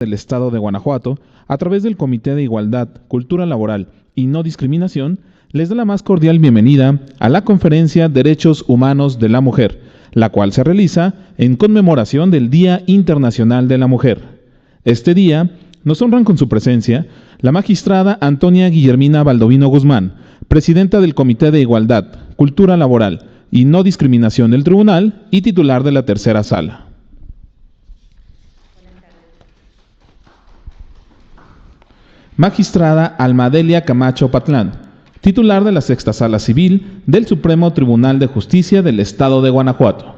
del Estado de Guanajuato, a través del Comité de Igualdad, Cultura Laboral y No Discriminación, les da la más cordial bienvenida a la Conferencia Derechos Humanos de la Mujer, la cual se realiza en conmemoración del Día Internacional de la Mujer. Este día nos honran con su presencia la magistrada Antonia Guillermina Baldovino Guzmán, presidenta del Comité de Igualdad, Cultura Laboral y No Discriminación del Tribunal y titular de la tercera sala. Magistrada Almadelia Camacho Patlán, titular de la Sexta Sala Civil del Supremo Tribunal de Justicia del Estado de Guanajuato.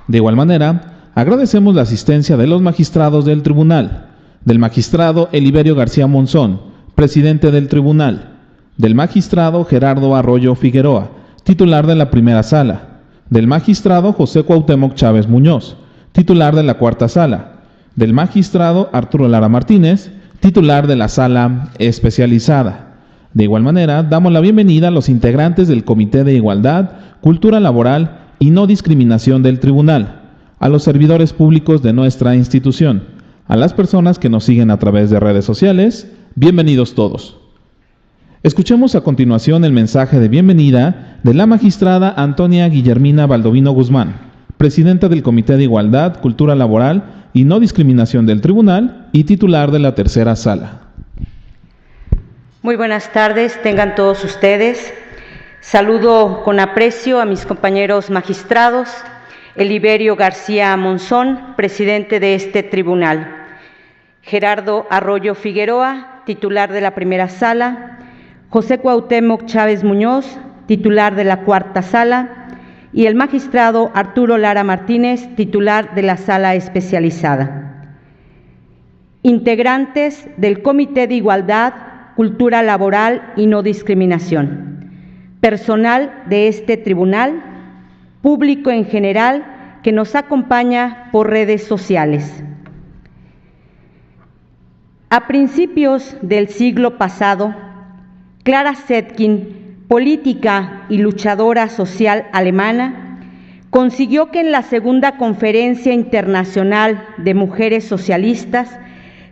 De igual manera, agradecemos la asistencia de los magistrados del tribunal, del magistrado Eliberio García Monzón, presidente del tribunal, del magistrado Gerardo Arroyo Figueroa, titular de la primera sala, del magistrado José Cuauhtémoc Chávez Muñoz, titular de la cuarta sala, del magistrado Arturo Lara Martínez, titular de la sala especializada. De igual manera, damos la bienvenida a los integrantes del Comité de Igualdad, Cultura Laboral y No Discriminación del Tribunal, a los servidores públicos de nuestra institución, a las personas que nos siguen a través de redes sociales. Bienvenidos todos. Escuchemos a continuación el mensaje de bienvenida de la magistrada Antonia Guillermina Baldovino Guzmán, presidenta del Comité de Igualdad, Cultura Laboral y No Discriminación del Tribunal y titular de la tercera sala. Muy buenas tardes, tengan todos ustedes. Saludo con aprecio a mis compañeros magistrados, Eliberio García Monzón, presidente de este tribunal, Gerardo Arroyo Figueroa, titular de la primera sala, José Cuauhtémoc Chávez Muñoz, titular de la cuarta sala, y el magistrado Arturo Lara Martínez, titular de la sala especializada. Integrantes del Comité de Igualdad, Cultura Laboral y No Discriminación, personal de este tribunal, público en general que nos acompaña por redes sociales. A principios del siglo pasado, Clara Zetkin, política y luchadora social alemana, consiguió que en la Segunda Conferencia Internacional de Mujeres Socialistas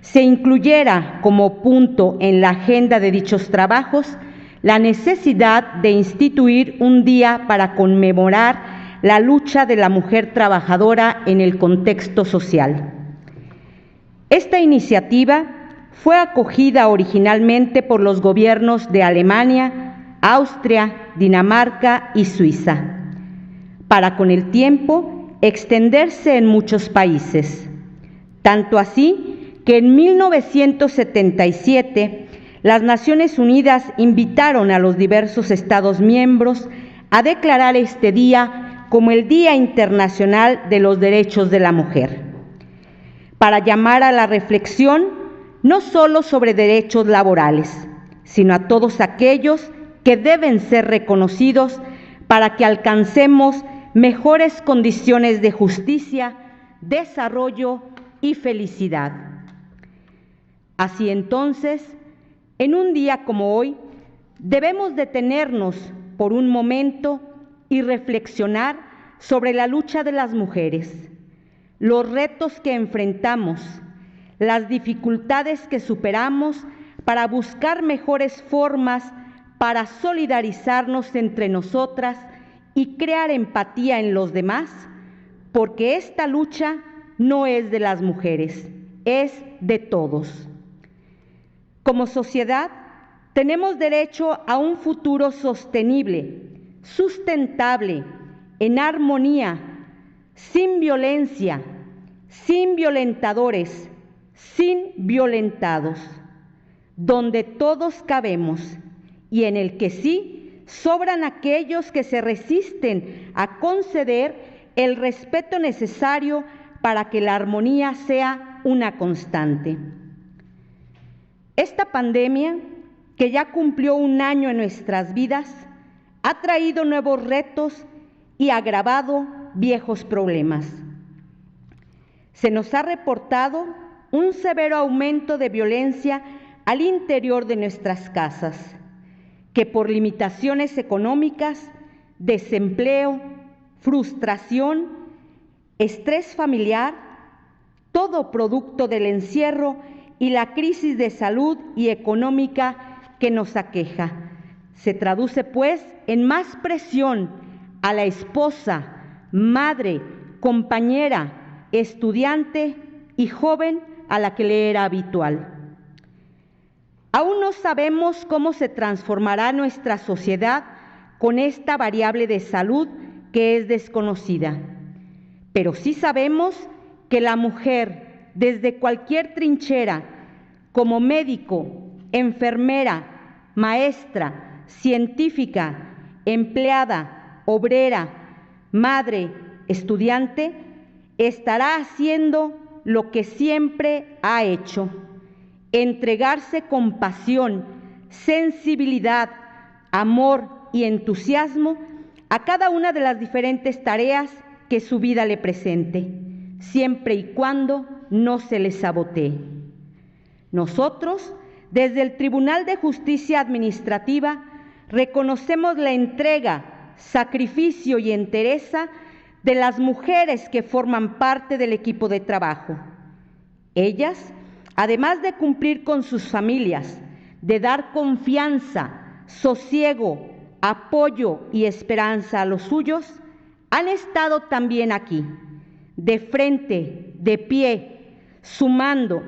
se incluyera como punto en la agenda de dichos trabajos la necesidad de instituir un día para conmemorar la lucha de la mujer trabajadora en el contexto social. Esta iniciativa fue acogida originalmente por los gobiernos de Alemania, Austria, Dinamarca y Suiza, para con el tiempo extenderse en muchos países. Tanto así que en 1977 las Naciones Unidas invitaron a los diversos Estados miembros a declarar este día como el Día Internacional de los Derechos de la Mujer, para llamar a la reflexión no solo sobre derechos laborales, sino a todos aquellos que deben ser reconocidos para que alcancemos mejores condiciones de justicia, desarrollo y felicidad. Así entonces, en un día como hoy, debemos detenernos por un momento y reflexionar sobre la lucha de las mujeres, los retos que enfrentamos, las dificultades que superamos para buscar mejores formas para solidarizarnos entre nosotras y crear empatía en los demás, porque esta lucha no es de las mujeres, es de todos. Como sociedad, tenemos derecho a un futuro sostenible, sustentable, en armonía, sin violencia, sin violentadores, sin violentados, donde todos cabemos y en el que sí sobran aquellos que se resisten a conceder el respeto necesario para que la armonía sea una constante. Esta pandemia, que ya cumplió un año en nuestras vidas, ha traído nuevos retos y agravado viejos problemas. Se nos ha reportado un severo aumento de violencia al interior de nuestras casas, que por limitaciones económicas, desempleo, frustración estrés familiar, todo producto del encierro y la crisis de salud y económica que nos aqueja. Se traduce, pues, en más presión a la esposa, madre, compañera, estudiante y joven a la que le era habitual. Aún no sabemos cómo se transformará nuestra sociedad con esta variable de salud que es desconocida, pero sí sabemos que la mujer, desde cualquier trinchera, como médico, enfermera, maestra, científica, empleada, obrera, madre, estudiante, estará haciendo lo que siempre ha hecho: entregarse con pasión, sensibilidad, amor y entusiasmo a cada una de las diferentes tareas que su vida le presente, siempre y cuando no se le sabotee. Nosotros, desde el Tribunal de Justicia Administrativa, reconocemos la entrega, sacrificio y entereza de las mujeres que forman parte del equipo de trabajo. Ellas, además de cumplir con sus familias, de dar confianza, sosiego, apoyo y esperanza a los suyos, han estado también aquí, de frente, de pie, sumando,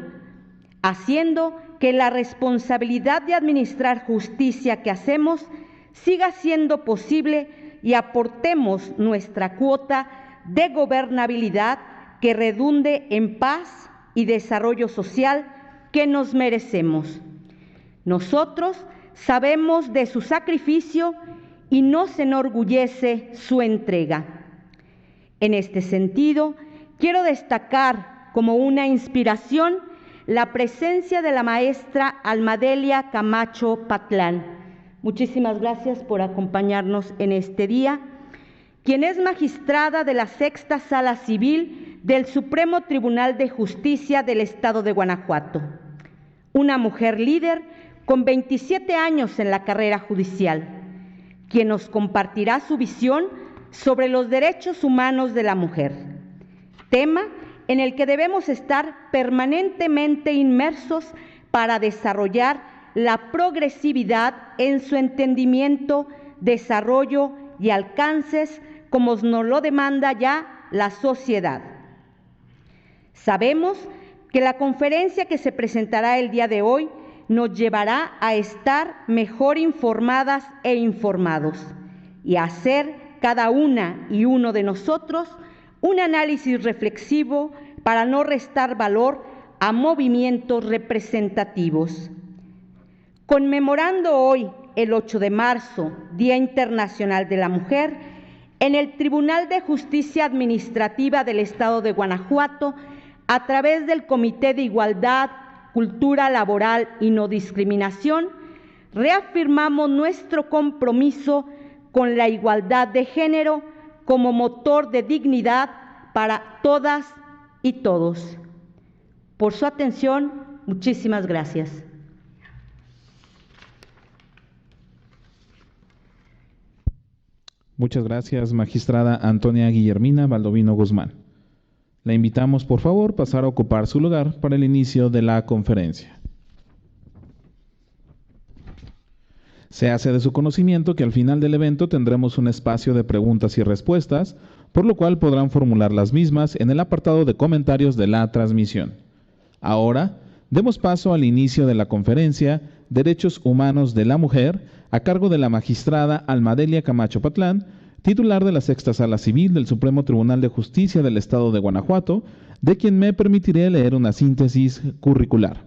haciendo que la responsabilidad de administrar justicia que hacemos siga siendo posible y aportemos nuestra cuota de gobernabilidad que redunde en paz y desarrollo social que nos merecemos. Nosotros sabemos de su sacrificio y nos enorgullece su entrega. En este sentido, quiero destacar como una inspiración la presencia de la maestra Almadelia Camacho Patlán. Muchísimas gracias por acompañarnos en este día, quien es magistrada de la Sexta Sala Civil del Supremo Tribunal de Justicia del Estado de Guanajuato. Una mujer líder con 27 años en la carrera judicial, quien nos compartirá su visión sobre los derechos humanos de la mujer, tema en el que debemos estar permanentemente inmersos para desarrollar la progresividad en su entendimiento, desarrollo y alcances como nos lo demanda ya la sociedad. Sabemos que la conferencia que se presentará el día de hoy nos llevará a estar mejor informadas e informados y a hacer cada una y uno de nosotros un análisis reflexivo para no restar valor a movimientos representativos. Conmemorando hoy, el 8 de marzo, Día Internacional de la Mujer, en el Tribunal de Justicia Administrativa del Estado de Guanajuato, a través del Comité de Igualdad, Cultura Laboral y No Discriminación, reafirmamos nuestro compromiso con la igualdad de género como motor de dignidad para todas y todos. Por su atención, muchísimas gracias. Muchas gracias, magistrada Antonia Guillermina Baldovino Guzmán. La invitamos, por favor, pasar a ocupar su lugar para el inicio de la conferencia. Se hace de su conocimiento que al final del evento tendremos un espacio de preguntas y respuestas, por lo cual podrán formular las mismas en el apartado de comentarios de la transmisión. Ahora, demos paso al inicio de la conferencia Derechos Humanos de la Mujer, a cargo de la magistrada Almadelia Camacho Patlán, titular de la Sexta Sala Civil del Supremo Tribunal de Justicia del Estado de Guanajuato, de quien me permitiré leer una síntesis curricular.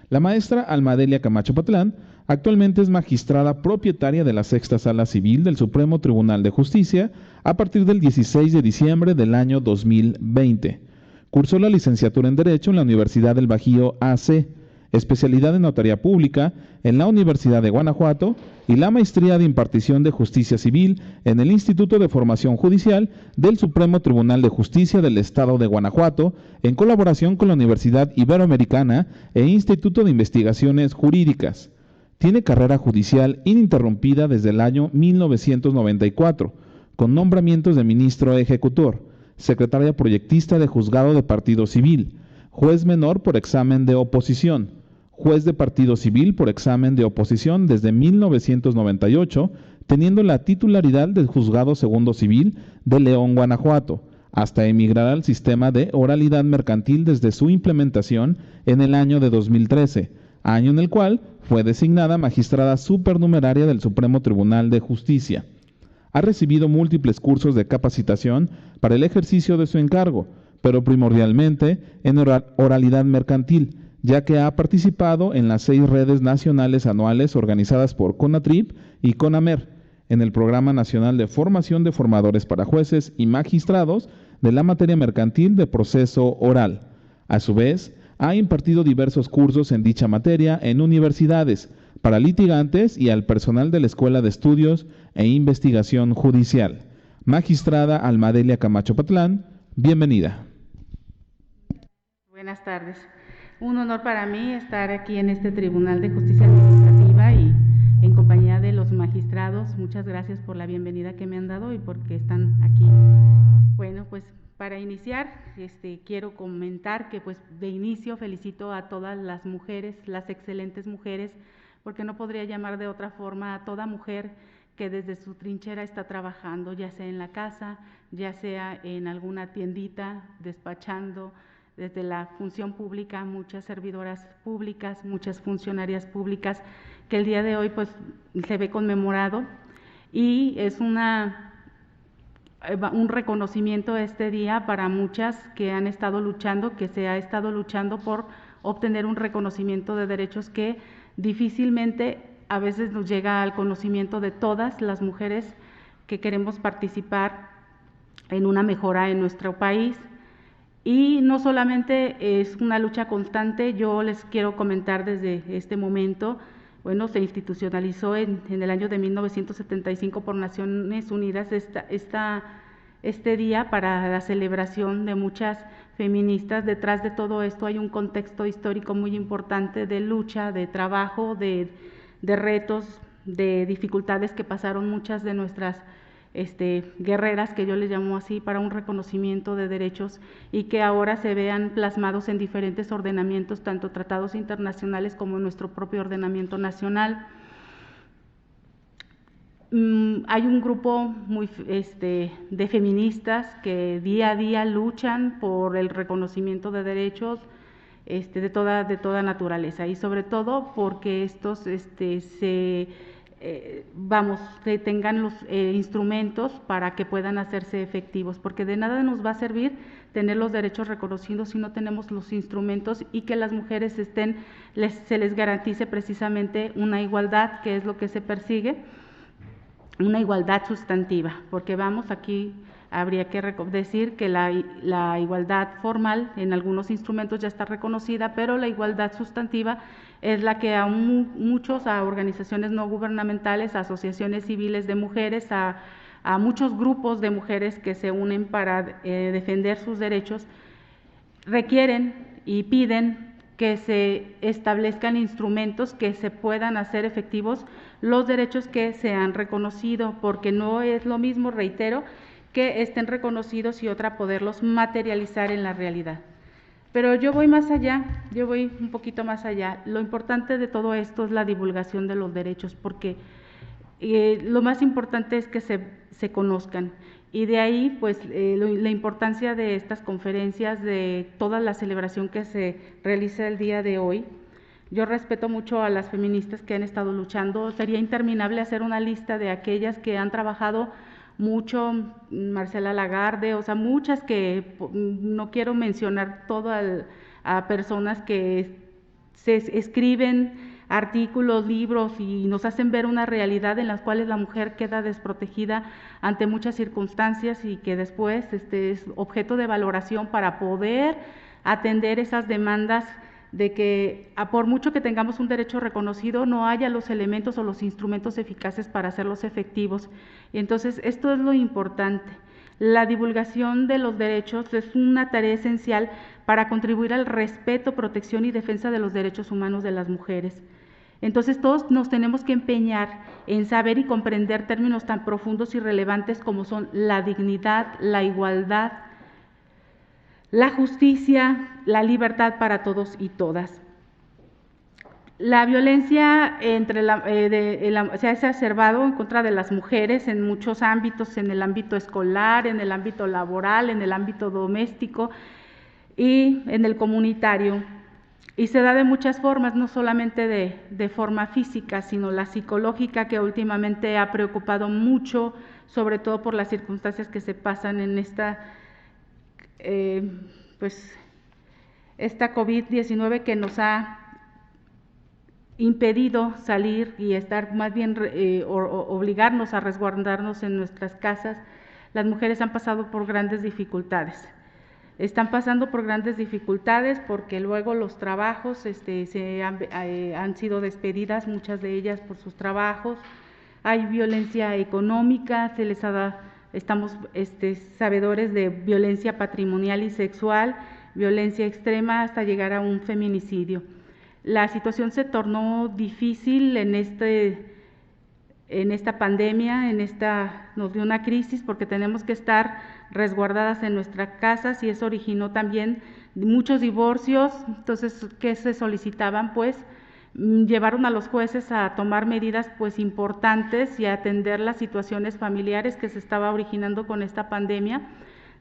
La maestra Almadelia Camacho Patlán actualmente es magistrada propietaria de la Sexta Sala Civil del Supremo Tribunal de Justicia a partir del 16 de diciembre del año 2020. Cursó la licenciatura en Derecho en la Universidad del Bajío AC, especialidad en Notaría Pública en la Universidad de Guanajuato y la maestría de Impartición de Justicia Civil en el Instituto de Formación Judicial del Supremo Tribunal de Justicia del Estado de Guanajuato, en colaboración con la Universidad Iberoamericana e Instituto de Investigaciones Jurídicas. Tiene carrera judicial ininterrumpida desde el año 1994, con nombramientos de ministro ejecutor, secretaria proyectista de juzgado de partido civil, juez menor por examen de oposición, juez de partido civil por examen de oposición desde 1998, teniendo la titularidad del Juzgado Segundo Civil de León, Guanajuato, hasta emigrar al sistema de oralidad mercantil desde su implementación en el año de 2013, año en el cual fue designada magistrada supernumeraria del Supremo Tribunal de Justicia. Ha recibido múltiples cursos de capacitación para el ejercicio de su encargo, pero primordialmente en oralidad mercantil, ya que ha participado en las 6 redes nacionales anuales organizadas por CONATRIP y CONAMER, en el Programa Nacional de Formación de Formadores para Jueces y Magistrados de la materia mercantil de proceso oral. A su vez, ha impartido diversos cursos en dicha materia en universidades, para litigantes y al personal de la Escuela de Estudios e Investigación Judicial. Magistrada Almadelia Camacho Patlán, bienvenida. Buenas tardes. Un honor para mí estar aquí en este Tribunal de Justicia Administrativa y en compañía de los magistrados. Muchas gracias por la bienvenida que me han dado y porque están aquí. Bueno, pues para iniciar, quiero comentar que pues de inicio felicito a todas las mujeres, las excelentes mujeres, porque no podría llamar de otra forma a toda mujer que desde su trinchera está trabajando, ya sea en la casa, ya sea en alguna tiendita, despachando, desde la función pública, muchas servidoras públicas, muchas funcionarias públicas, que el día de hoy pues se ve conmemorado y es un reconocimiento este día para muchas que han estado luchando, que se ha estado luchando por obtener un reconocimiento de derechos que difícilmente a veces nos llega al conocimiento de todas las mujeres que queremos participar en una mejora en nuestro país. Y no solamente es una lucha constante, yo les quiero comentar desde este momento, bueno, se institucionalizó en el año de 1975 por Naciones Unidas este día para la celebración de muchas feministas. Detrás de todo esto hay un contexto histórico muy importante de lucha, de trabajo, de retos, de dificultades que pasaron muchas de nuestras guerreras, que yo les llamo así, para un reconocimiento de derechos y que ahora se vean plasmados en diferentes ordenamientos, tanto tratados internacionales como en nuestro propio ordenamiento nacional. Hay un grupo muy de feministas que día a día luchan por el reconocimiento de derechos de toda naturaleza y sobre todo porque estos que tengan los instrumentos para que puedan hacerse efectivos, porque de nada nos va a servir tener los derechos reconocidos si no tenemos los instrumentos y que las mujeres se les garantice precisamente una igualdad, que es lo que se persigue, una igualdad sustantiva, porque aquí habría que decir que la igualdad formal en algunos instrumentos ya está reconocida, pero la igualdad sustantiva es la que a organizaciones no gubernamentales, a asociaciones civiles de mujeres, a muchos grupos de mujeres que se unen para defender sus derechos, requieren y piden que se establezcan instrumentos que se puedan hacer efectivos los derechos que se han reconocido, porque no es lo mismo, reitero, que estén reconocidos y otra poderlos materializar en la realidad. Pero yo voy más allá, yo voy un poquito más allá. Lo importante de todo esto es la divulgación de los derechos, porque lo más importante es que se conozcan. Y de ahí, pues, la importancia de estas conferencias, de toda la celebración que se realiza el día de hoy. Yo respeto mucho a las feministas que han estado luchando. Sería interminable hacer una lista de aquellas que han trabajado mucho, Marcela Lagarde, o sea, muchas que no quiero mencionar todas a personas que se escriben artículos, libros y nos hacen ver una realidad en las cuales la mujer queda desprotegida ante muchas circunstancias y que después es objeto de valoración para poder atender esas demandas de que por mucho que tengamos un derecho reconocido, no haya los elementos o los instrumentos eficaces para hacerlos efectivos. Y entonces, esto es lo importante. La divulgación de los derechos es una tarea esencial para contribuir al respeto, protección y defensa de los derechos humanos de las mujeres. Entonces, todos nos tenemos que empeñar en saber y comprender términos tan profundos y relevantes como son la dignidad, la igualdad, la justicia, la libertad para todos y todas. La violencia se ha exacerbado en contra de las mujeres en muchos ámbitos, en el ámbito escolar, en el ámbito laboral, en el ámbito doméstico y en el comunitario. Y se da de muchas formas, no solamente de forma física, sino la psicológica, que últimamente ha preocupado mucho, sobre todo por las circunstancias que se pasan en esta COVID-19, que nos ha impedido salir y estar, más bien obligarnos a resguardarnos en nuestras casas. Las mujeres han pasado por grandes dificultades. Están pasando por grandes dificultades porque luego los trabajos han sido despedidas, muchas de ellas por sus trabajos. Hay violencia económica, estamos sabedores de violencia patrimonial y sexual, violencia extrema hasta llegar a un feminicidio. La situación se tornó difícil en esta pandemia, nos dio una crisis porque tenemos que estar resguardadas en nuestras casas, y eso originó también muchos divorcios. Entonces, ¿qué se solicitaban? Pues llevaron a los jueces a tomar medidas pues importantes y a atender las situaciones familiares que se estaba originando con esta pandemia,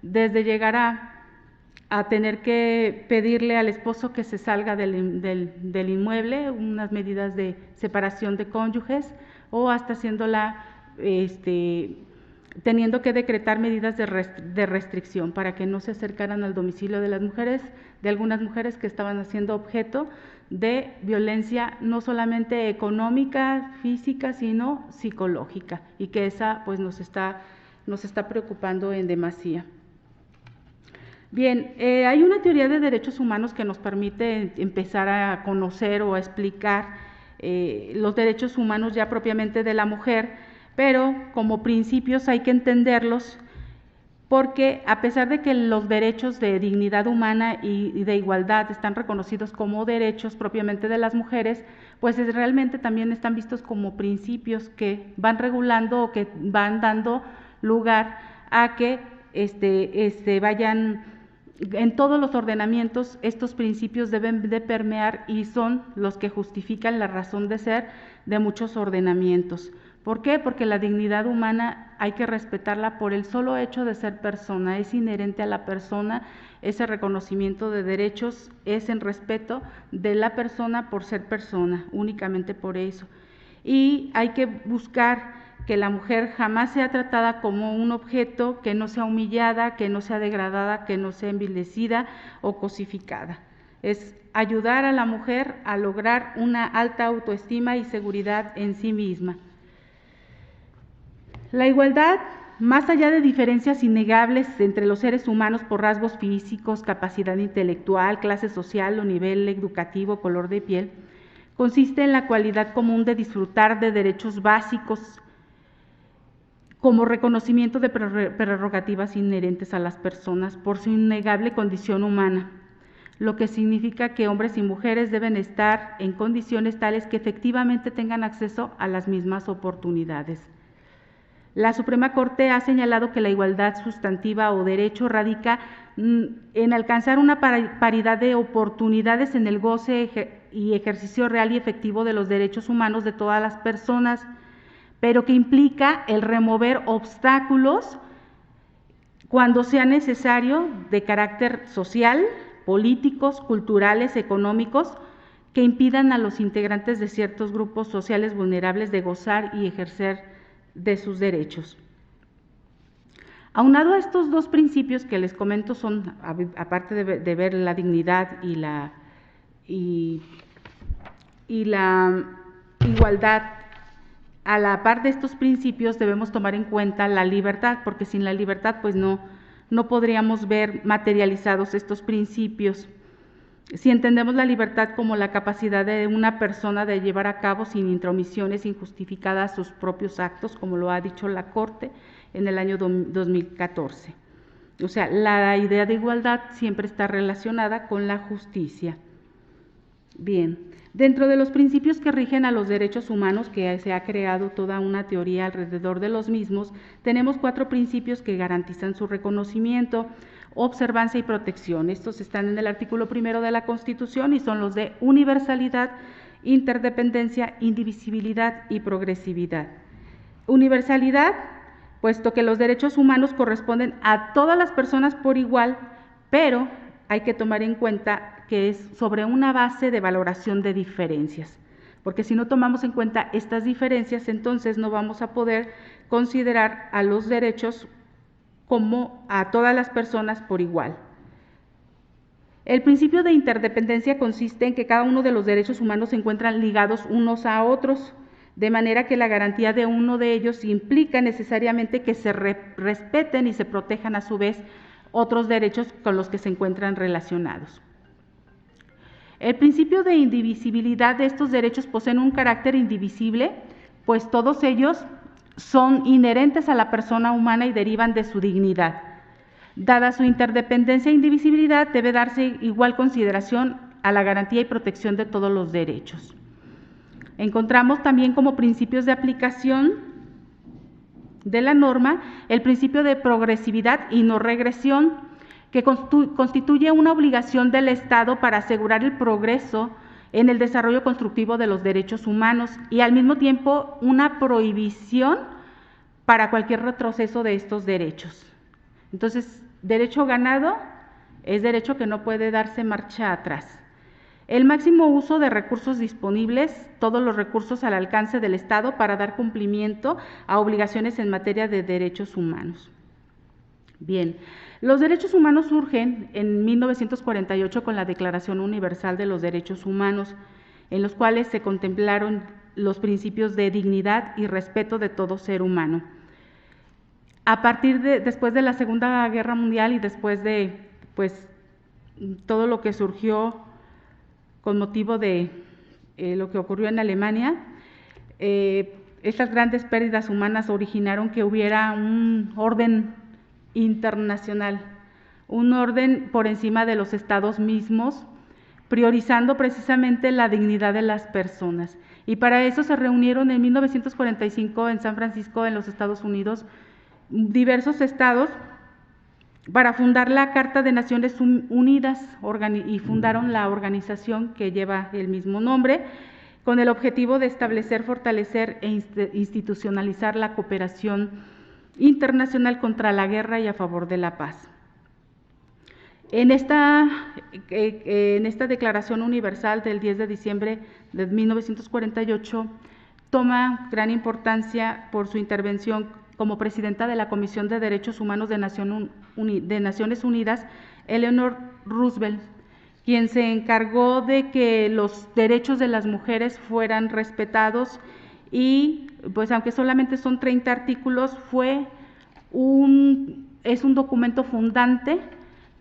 desde llegar a tener que pedirle al esposo que se salga del inmueble, unas medidas de separación de cónyuges, o hasta teniendo que decretar medidas de restricción para que no se acercaran al domicilio de las mujeres, de algunas mujeres que estaban siendo objeto de violencia no solamente económica, física, sino psicológica, y que esa pues nos está preocupando en demasía. Bien, hay una teoría de derechos humanos que nos permite empezar a conocer o a explicar los derechos humanos ya propiamente de la mujer, pero como principios hay que entenderlos, porque a pesar de que los derechos de dignidad humana y de igualdad están reconocidos como derechos propiamente de las mujeres, pues realmente también están vistos como principios que van regulando o que van dando lugar a que vayan. En todos los ordenamientos, estos principios deben de permear y son los que justifican la razón de ser de muchos ordenamientos. ¿Por qué? Porque la dignidad humana hay que respetarla por el solo hecho de ser persona, es inherente a la persona. Ese reconocimiento de derechos es en respeto de la persona por ser persona, únicamente por eso. Y hay que buscar que la mujer jamás sea tratada como un objeto, que no sea humillada, que no sea degradada, que no sea envilecida o cosificada. Es ayudar a la mujer a lograr una alta autoestima y seguridad en sí misma. La igualdad, más allá de diferencias innegables entre los seres humanos por rasgos físicos, capacidad intelectual, clase social o nivel educativo, color de piel, consiste en la cualidad común de disfrutar de derechos básicos como reconocimiento de prerrogativas inherentes a las personas por su innegable condición humana, lo que significa que hombres y mujeres deben estar en condiciones tales que efectivamente tengan acceso a las mismas oportunidades. La Suprema Corte ha señalado que la igualdad sustantiva o derecho radica en alcanzar una paridad de oportunidades en el goce y ejercicio real y efectivo de los derechos humanos de todas las personas, pero que implica el remover obstáculos cuando sea necesario de carácter social, políticos, culturales, económicos, que impidan a los integrantes de ciertos grupos sociales vulnerables de gozar y ejercer de sus derechos. Aunado a estos dos principios que les comento, son, aparte de ver la dignidad y la igualdad, a la par de estos principios debemos tomar en cuenta la libertad, porque sin la libertad pues no podríamos ver materializados estos principios. Si entendemos la libertad como la capacidad de una persona de llevar a cabo sin intromisiones injustificadas sus propios actos, como lo ha dicho la Corte en el año 2014. O sea, la idea de igualdad siempre está relacionada con la justicia. Bien, dentro de los principios que rigen a los derechos humanos, que se ha creado toda una teoría alrededor de los mismos, tenemos 4 principios que garantizan su reconocimiento. observancia y protección. Estos están en el artículo 1 de la Constitución y son los de universalidad, interdependencia, indivisibilidad y progresividad. Universalidad, puesto que los derechos humanos corresponden a todas las personas por igual, pero hay que tomar en cuenta que es sobre una base de valoración de diferencias, porque si no tomamos en cuenta estas diferencias, entonces no vamos a poder considerar a los derechos como a todas las personas por igual. El principio de interdependencia consiste en que cada uno de los derechos humanos se encuentran ligados unos a otros, de manera que la garantía de uno de ellos implica necesariamente que se respeten y se protejan a su vez otros derechos con los que se encuentran relacionados. El principio de indivisibilidad de estos derechos poseen un carácter indivisible, pues todos ellos son inherentes a la persona humana y derivan de su dignidad. Dada su interdependencia e indivisibilidad, debe darse igual consideración a la garantía y protección de todos los derechos. Encontramos también como principios de aplicación de la norma el principio de progresividad y no regresión, que constituye una obligación del Estado para asegurar el progreso en el desarrollo constructivo de los derechos humanos y al mismo tiempo una prohibición para cualquier retroceso de estos derechos. Entonces, derecho ganado es derecho que no puede darse marcha atrás. El máximo uso de recursos disponibles, todos los recursos al alcance del Estado para dar cumplimiento a obligaciones en materia de derechos humanos. Bien, los derechos humanos surgen en 1948 con la Declaración Universal de los Derechos Humanos, en los cuales se contemplaron los principios de dignidad y respeto de todo ser humano. Después de la Segunda Guerra Mundial y después de todo lo que surgió con motivo de lo que ocurrió en Alemania, estas grandes pérdidas humanas originaron que hubiera un orden internacional, un orden por encima de los estados mismos, priorizando precisamente la dignidad de las personas. Y para eso se reunieron en 1945 en San Francisco, en los Estados Unidos, diversos estados para fundar la Carta de Naciones Unidas y fundaron la organización que lleva el mismo nombre, con el objetivo de establecer, fortalecer e institucionalizar la cooperación internacional contra la guerra y a favor de la paz. En esta Declaración Universal del 10 de diciembre de 1948, toma gran importancia por su intervención como presidenta de la Comisión de Derechos Humanos de Naciones Unidas, Eleanor Roosevelt, quien se encargó de que los derechos de las mujeres fueran respetados y, pues aunque solamente son 30 artículos, es un documento fundante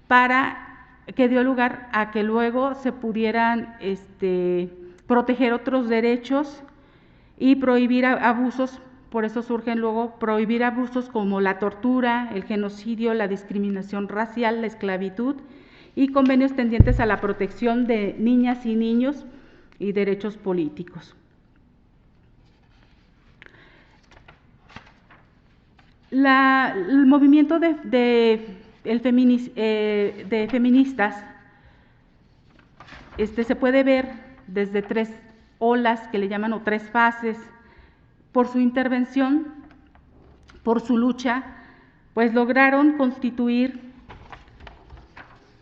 para que dio lugar a que luego se pudieran proteger otros derechos y prohibir abusos. Por eso surgen luego prohibir abusos como la tortura, el genocidio, la discriminación racial, la esclavitud y convenios tendientes a la protección de niñas y niños y derechos políticos. El movimiento de feministas se puede ver desde 3 olas que le llaman o 3 fases. Por su intervención, por su lucha, pues lograron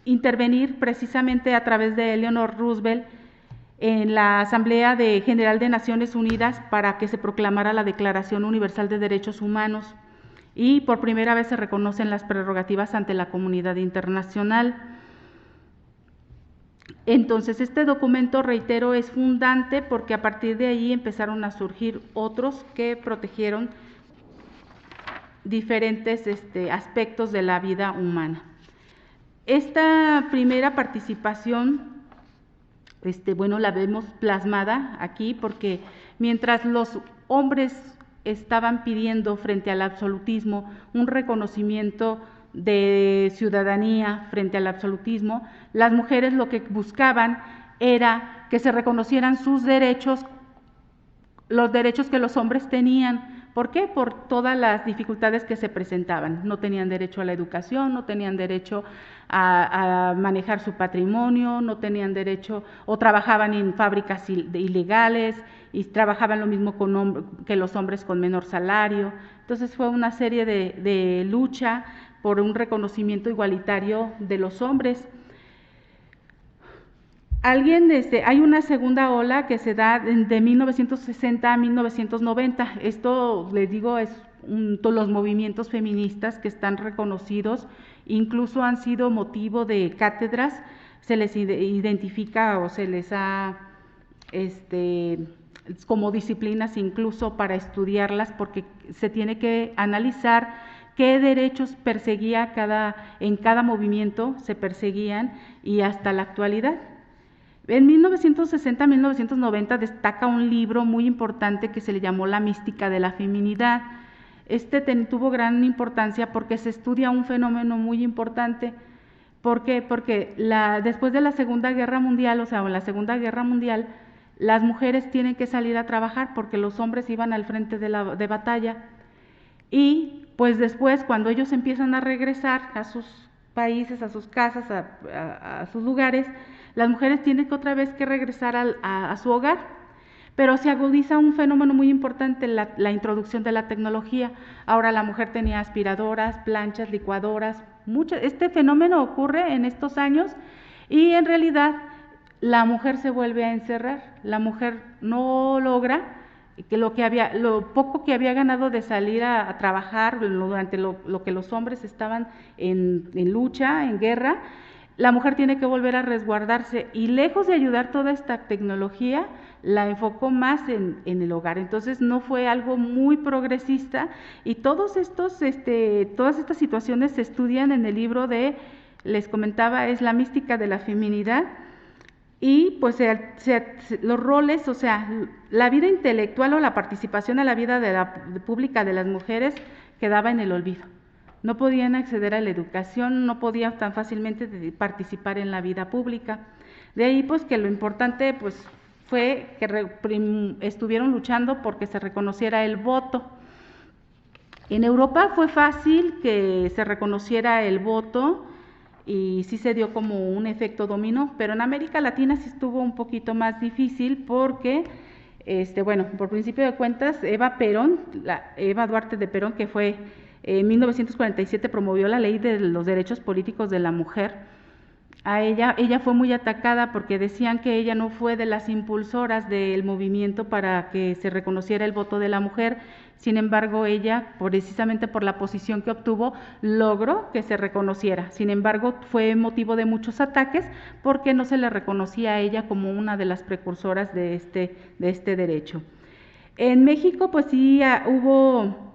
intervenir precisamente a través de Eleanor Roosevelt en la Asamblea General de Naciones Unidas para que se proclamara la Declaración Universal de Derechos Humanos y por primera vez se reconocen las prerrogativas ante la comunidad internacional. Entonces, este documento, reitero, es fundante porque a partir de ahí empezaron a surgir otros que protegieron diferentes aspectos de la vida humana. Esta primera participación, la vemos plasmada aquí porque mientras los hombres estaban pidiendo frente al absolutismo un reconocimiento de ciudadanía frente al absolutismo, las mujeres lo que buscaban era que se reconocieran sus derechos, los derechos que los hombres tenían, ¿Por qué? Por todas las dificultades que se presentaban. No tenían derecho a la educación, no tenían derecho a manejar su patrimonio, no tenían derecho, o trabajaban en fábricas ilegales y trabajaban lo mismo que los hombres con menor salario. Entonces fue una serie de lucha por un reconocimiento igualitario de los hombres. Hay una segunda ola que se da de 1960 a 1990. Esto, les digo, es los movimientos feministas que están reconocidos, incluso han sido motivo de cátedras, se les identifica o se les ha como disciplinas incluso para estudiarlas, porque se tiene que analizar qué derechos perseguía en cada movimiento, se perseguían, y hasta la actualidad. En 1960-1990 destaca un libro muy importante que se le llamó La mística de la feminidad. Tuvo gran importancia porque se estudia un fenómeno muy importante. ¿Por qué? Porque después de la Segunda Guerra Mundial, en la Segunda Guerra Mundial, las mujeres tienen que salir a trabajar porque los hombres iban al frente de batalla. Y pues después, cuando ellos empiezan a regresar a sus países, a sus casas, a sus lugares, las mujeres tienen que otra vez que regresar a su hogar, pero se agudiza un fenómeno muy importante, la introducción de la tecnología. Ahora la mujer tenía aspiradoras, planchas, licuadoras, este fenómeno ocurre en estos años y en realidad la mujer se vuelve a encerrar, la mujer no logra que lo poco que había ganado de salir a trabajar durante lo que los hombres estaban en lucha, en guerra. La mujer tiene que volver a resguardarse y lejos de ayudar toda esta tecnología, la enfocó más en el hogar. Entonces no fue algo muy progresista y todas estas situaciones se estudian en el libro les comentaba, es La mística de la feminidad. Y pues los roles, la vida intelectual o la participación en la vida pública de las mujeres quedaba en el olvido. No podían acceder a la educación, no podían tan fácilmente participar en la vida pública. De ahí pues que lo importante pues fue que estuvieron luchando porque se reconociera el voto. En Europa fue fácil que se reconociera el voto y sí se dio como un efecto dominó, pero en América Latina sí estuvo un poquito más difícil porque, por principio de cuentas, Eva Duarte de Perón, que fue en 1947 promovió la ley de los derechos políticos de la mujer. Ella fue muy atacada porque decían que ella no fue de las impulsoras del movimiento para que se reconociera el voto de la mujer. Sin embargo, ella, precisamente por la posición que obtuvo, logró que se reconociera. Sin embargo, fue motivo de muchos ataques porque no se le reconocía a ella como una de las precursoras de este derecho. En México, pues sí hubo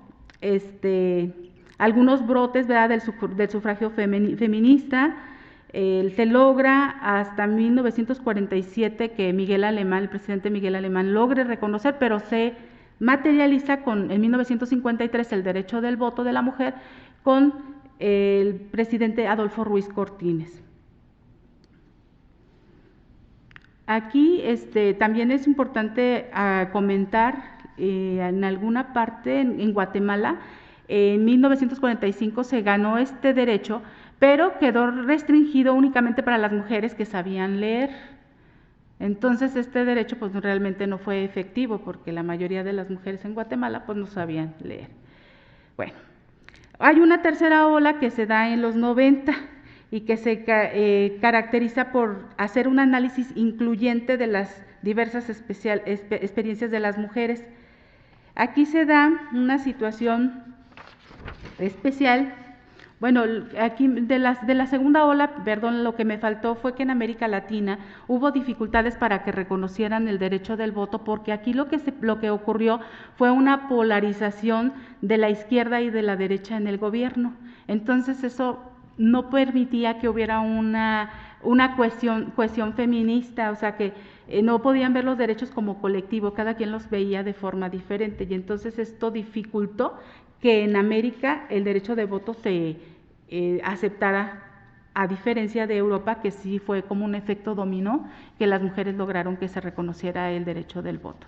algunos brotes, ¿verdad?, del sufragio feminista. Se logra hasta 1947 que el presidente Miguel Alemán logre reconocer, pero se materializa en 1953 el derecho del voto de la mujer con el presidente Adolfo Ruiz Cortines. Aquí también es importante comentar, en alguna parte en Guatemala, en 1945 se ganó este derecho, pero quedó restringido únicamente para las mujeres que sabían leer. Entonces este derecho pues realmente no fue efectivo porque la mayoría de las mujeres en Guatemala pues no sabían leer. Bueno, hay una tercera ola que se da en los 90 y que se caracteriza por hacer un análisis incluyente de las diversas experiencias de las mujeres. Aquí se da una situación especial. Bueno, aquí de la segunda ola, lo que me faltó fue que en América Latina hubo dificultades para que reconocieran el derecho del voto, porque aquí lo que ocurrió fue una polarización de la izquierda y de la derecha en el gobierno. Entonces eso no permitía que hubiera una cohesión feminista, que no podían ver los derechos como colectivo, cada quien los veía de forma diferente, y entonces esto dificultó que en América el derecho de voto se aceptara, a diferencia de Europa, que sí fue como un efecto dominó, que las mujeres lograron que se reconociera el derecho del voto.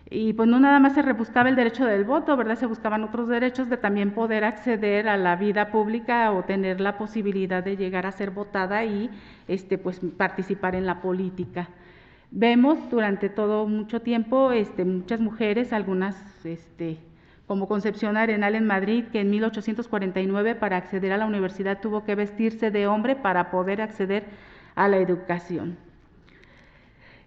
Y pues no nada más se buscaba el derecho del voto, ¿verdad? Se buscaban otros derechos de también poder acceder a la vida pública o tener la posibilidad de llegar a ser votada y pues participar en la política. Vemos durante todo mucho tiempo muchas mujeres, algunas como Concepción Arenal en Madrid, que en 1849 para acceder a la universidad tuvo que vestirse de hombre para poder acceder a la educación.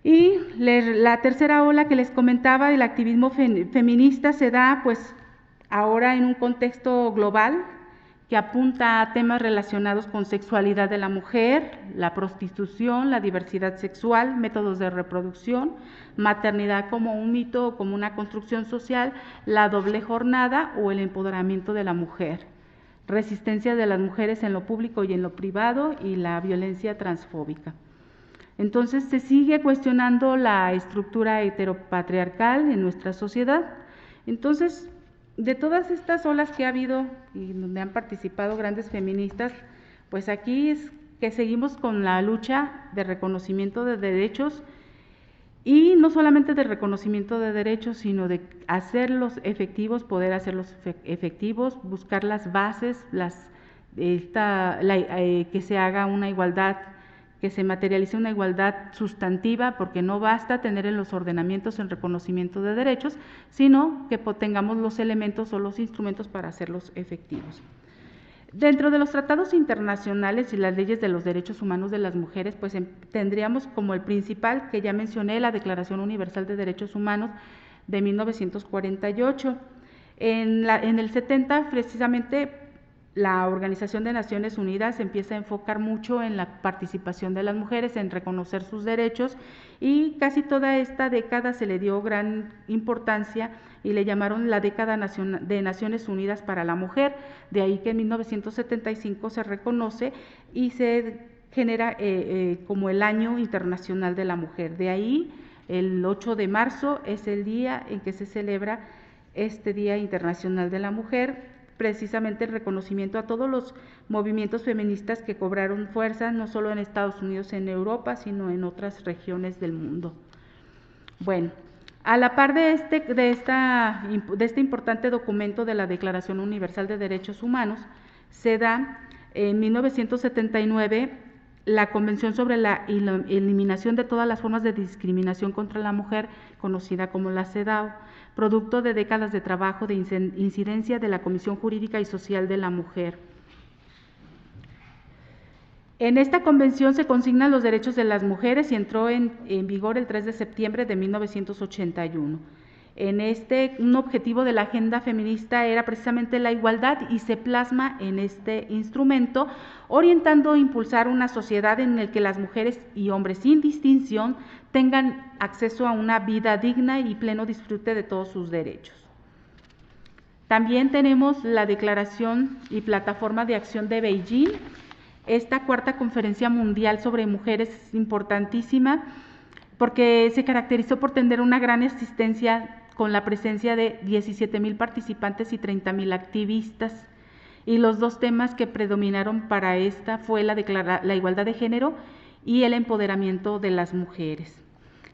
Y la tercera ola que les comentaba del activismo feminista se da pues ahora en un contexto global que apunta a temas relacionados con sexualidad de la mujer, la prostitución, la diversidad sexual, métodos de reproducción, maternidad como un mito o como una construcción social, la doble jornada o el empoderamiento de la mujer, resistencia de las mujeres en lo público y en lo privado y la violencia transfóbica. Entonces se sigue cuestionando la estructura heteropatriarcal en nuestra sociedad. Entonces, de todas estas olas que ha habido y donde han participado grandes feministas, pues aquí es que seguimos con la lucha de reconocimiento de derechos y no solamente de reconocimiento de derechos, sino de hacerlos efectivos, poder hacerlos efectivos, buscar las bases, que se haga una igualdad, que se materialice una igualdad sustantiva, porque no basta tener en los ordenamientos el reconocimiento de derechos, sino que tengamos los elementos o los instrumentos para hacerlos efectivos. Dentro de los tratados internacionales y las leyes de los derechos humanos de las mujeres, pues tendríamos como el principal, que ya mencioné, la Declaración Universal de Derechos Humanos de 1948. En el 70, precisamente, la Organización de Naciones Unidas empieza a enfocar mucho en la participación de las mujeres, en reconocer sus derechos, y casi toda esta década se le dio gran importancia y le llamaron la década de Naciones Unidas para la Mujer. De ahí que en 1975 se reconoce y se genera como el Año Internacional de la Mujer. De ahí el 8 de marzo es el día en que se celebra este Día Internacional de la Mujer, precisamente el reconocimiento a todos los movimientos feministas que cobraron fuerza, no solo en Estados Unidos, en Europa, sino en otras regiones del mundo. Bueno, a la par de este importante documento de la Declaración Universal de Derechos Humanos, se da en 1979 la Convención sobre la Eliminación de todas las formas de discriminación contra la mujer, conocida como la CEDAW, producto de décadas de trabajo de incidencia de la Comisión Jurídica y Social de la Mujer. En esta convención se consignan los derechos de las mujeres y entró en vigor el 3 de septiembre de 1981. Un objetivo de la agenda feminista era precisamente la igualdad y se plasma en este instrumento, orientando a impulsar una sociedad en la que las mujeres y hombres sin distinción tengan acceso a una vida digna y pleno disfrute de todos sus derechos. También tenemos la Declaración y Plataforma de Acción de Beijing. Esta cuarta conferencia mundial sobre mujeres es importantísima porque se caracterizó por tener una gran asistencia con la presencia de 17,000 participantes y 30,000 activistas. Y los dos temas que predominaron para esta fue la igualdad de género y el empoderamiento de las mujeres.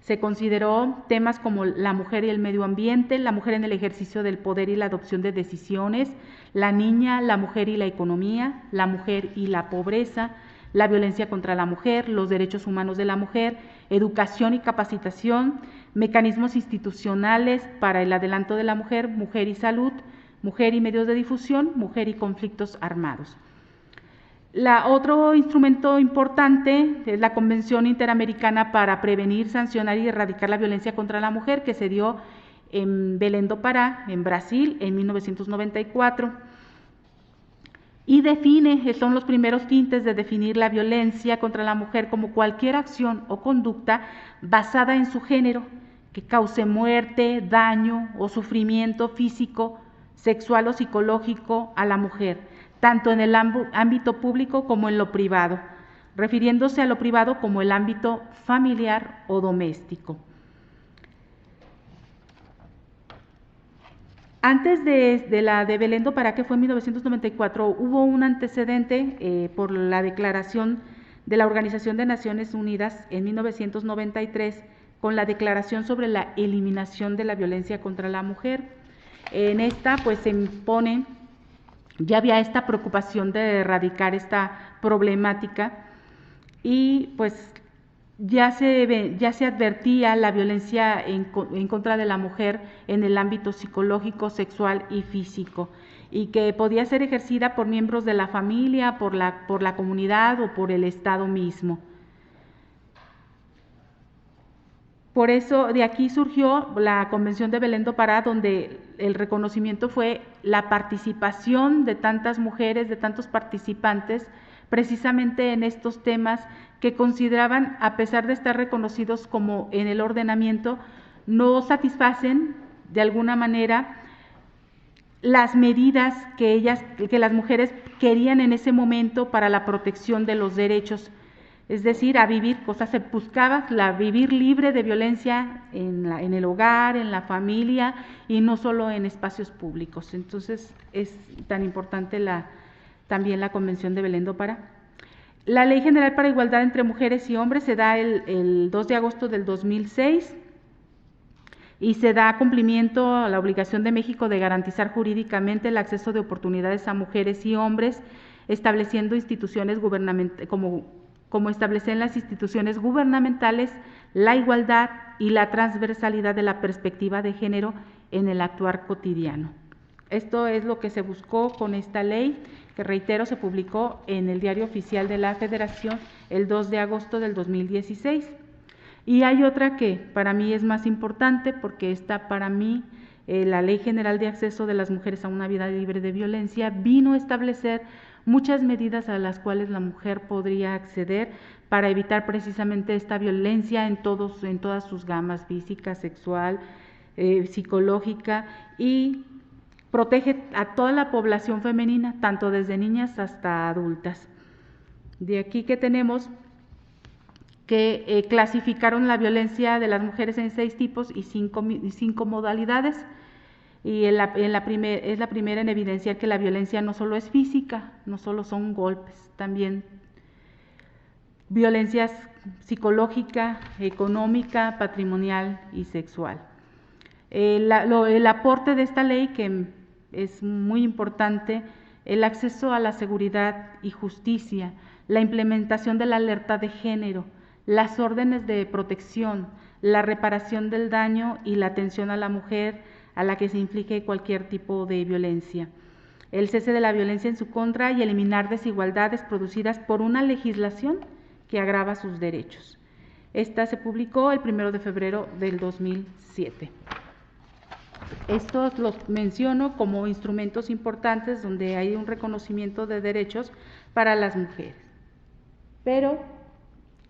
Se consideró temas como la mujer y el medio ambiente, la mujer en el ejercicio del poder y la adopción de decisiones, la niña, la mujer y la economía, la mujer y la pobreza, la violencia contra la mujer, los derechos humanos de la mujer, educación y capacitación, mecanismos institucionales para el adelanto de la mujer, mujer y salud, mujer y medios de difusión, mujer y conflictos armados. Otro instrumento importante es la Convención Interamericana para Prevenir, Sancionar y Erradicar la Violencia contra la Mujer, que se dio en Belém do Pará, en Brasil, en 1994. Y son los primeros tintes de definir la violencia contra la mujer como cualquier acción o conducta basada en su género, que cause muerte, daño o sufrimiento físico, sexual o psicológico a la mujer, tanto en el ámbito público como en lo privado, refiriéndose a lo privado como el ámbito familiar o doméstico. Antes de la de Belém do Pará, que fue en 1994, hubo un antecedente por la declaración de la Organización de Naciones Unidas en 1993, con la Declaración sobre la Eliminación de la Violencia contra la Mujer. En esta pues se impone, ya había esta preocupación de erradicar esta problemática y pues ya se advertía la violencia en contra de la mujer en el ámbito psicológico, sexual y físico, y que podía ser ejercida por miembros de la familia, por la comunidad o por el Estado mismo. Por eso de aquí surgió la Convención de Belén do Pará, donde el reconocimiento fue la participación de tantas mujeres, de tantos participantes, precisamente en estos temas que consideraban, a pesar de estar reconocidos como en el ordenamiento, no satisfacen de alguna manera las medidas que las mujeres querían en ese momento para la protección de los derechos, es decir, a vivir, se buscaba vivir libre de violencia en el hogar, en la familia y no solo en espacios públicos. Entonces es tan importante también la Convención de Belén do Pará. La Ley General para Igualdad entre Mujeres y Hombres se da el 2 de agosto del 2006 y se da cumplimiento a la obligación de México de garantizar jurídicamente el acceso de oportunidades a mujeres y hombres, estableciendo instituciones gubernamentales, como establecer en las instituciones gubernamentales la igualdad y la transversalidad de la perspectiva de género en el actuar cotidiano. Esto es lo que se buscó con esta ley, que reitero, se publicó en el Diario Oficial de la Federación el 2 de agosto del 2016. Y hay otra que para mí es más importante, porque esta para mí, la Ley General de Acceso de las Mujeres a una Vida Libre de Violencia, vino a establecer muchas medidas a las cuales la mujer podría acceder para evitar precisamente esta violencia en todas sus gamas, física, sexual, psicológica, y protege a toda la población femenina, tanto desde niñas hasta adultas. De aquí que tenemos que clasificaron la violencia de las mujeres en 6 tipos y 5 modalidades, y es la primera en evidenciar que la violencia no solo es física, no solo son golpes, también violencia psicológica, económica, patrimonial y sexual. El aporte de esta ley, que es muy importante, el acceso a la seguridad y justicia, la implementación de la alerta de género, las órdenes de protección, la reparación del daño y la atención a la mujer a la que se inflige cualquier tipo de violencia, el cese de la violencia en su contra y eliminar desigualdades producidas por una legislación que agrava sus derechos. Esta se publicó el 1 de febrero del 2007. Estos los menciono como instrumentos importantes donde hay un reconocimiento de derechos para las mujeres. Pero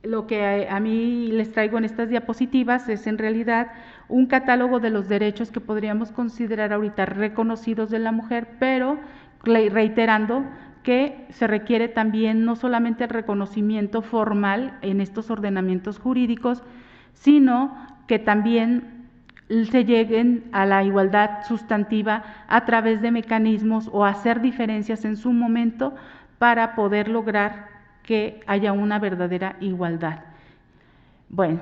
lo que a mí les traigo en estas diapositivas es en realidad un catálogo de los derechos que podríamos considerar ahorita reconocidos de la mujer, pero reiterando que se requiere también no solamente el reconocimiento formal en estos ordenamientos jurídicos, sino que también se lleguen a la igualdad sustantiva a través de mecanismos o hacer diferencias en su momento para poder lograr que haya una verdadera igualdad. Bueno,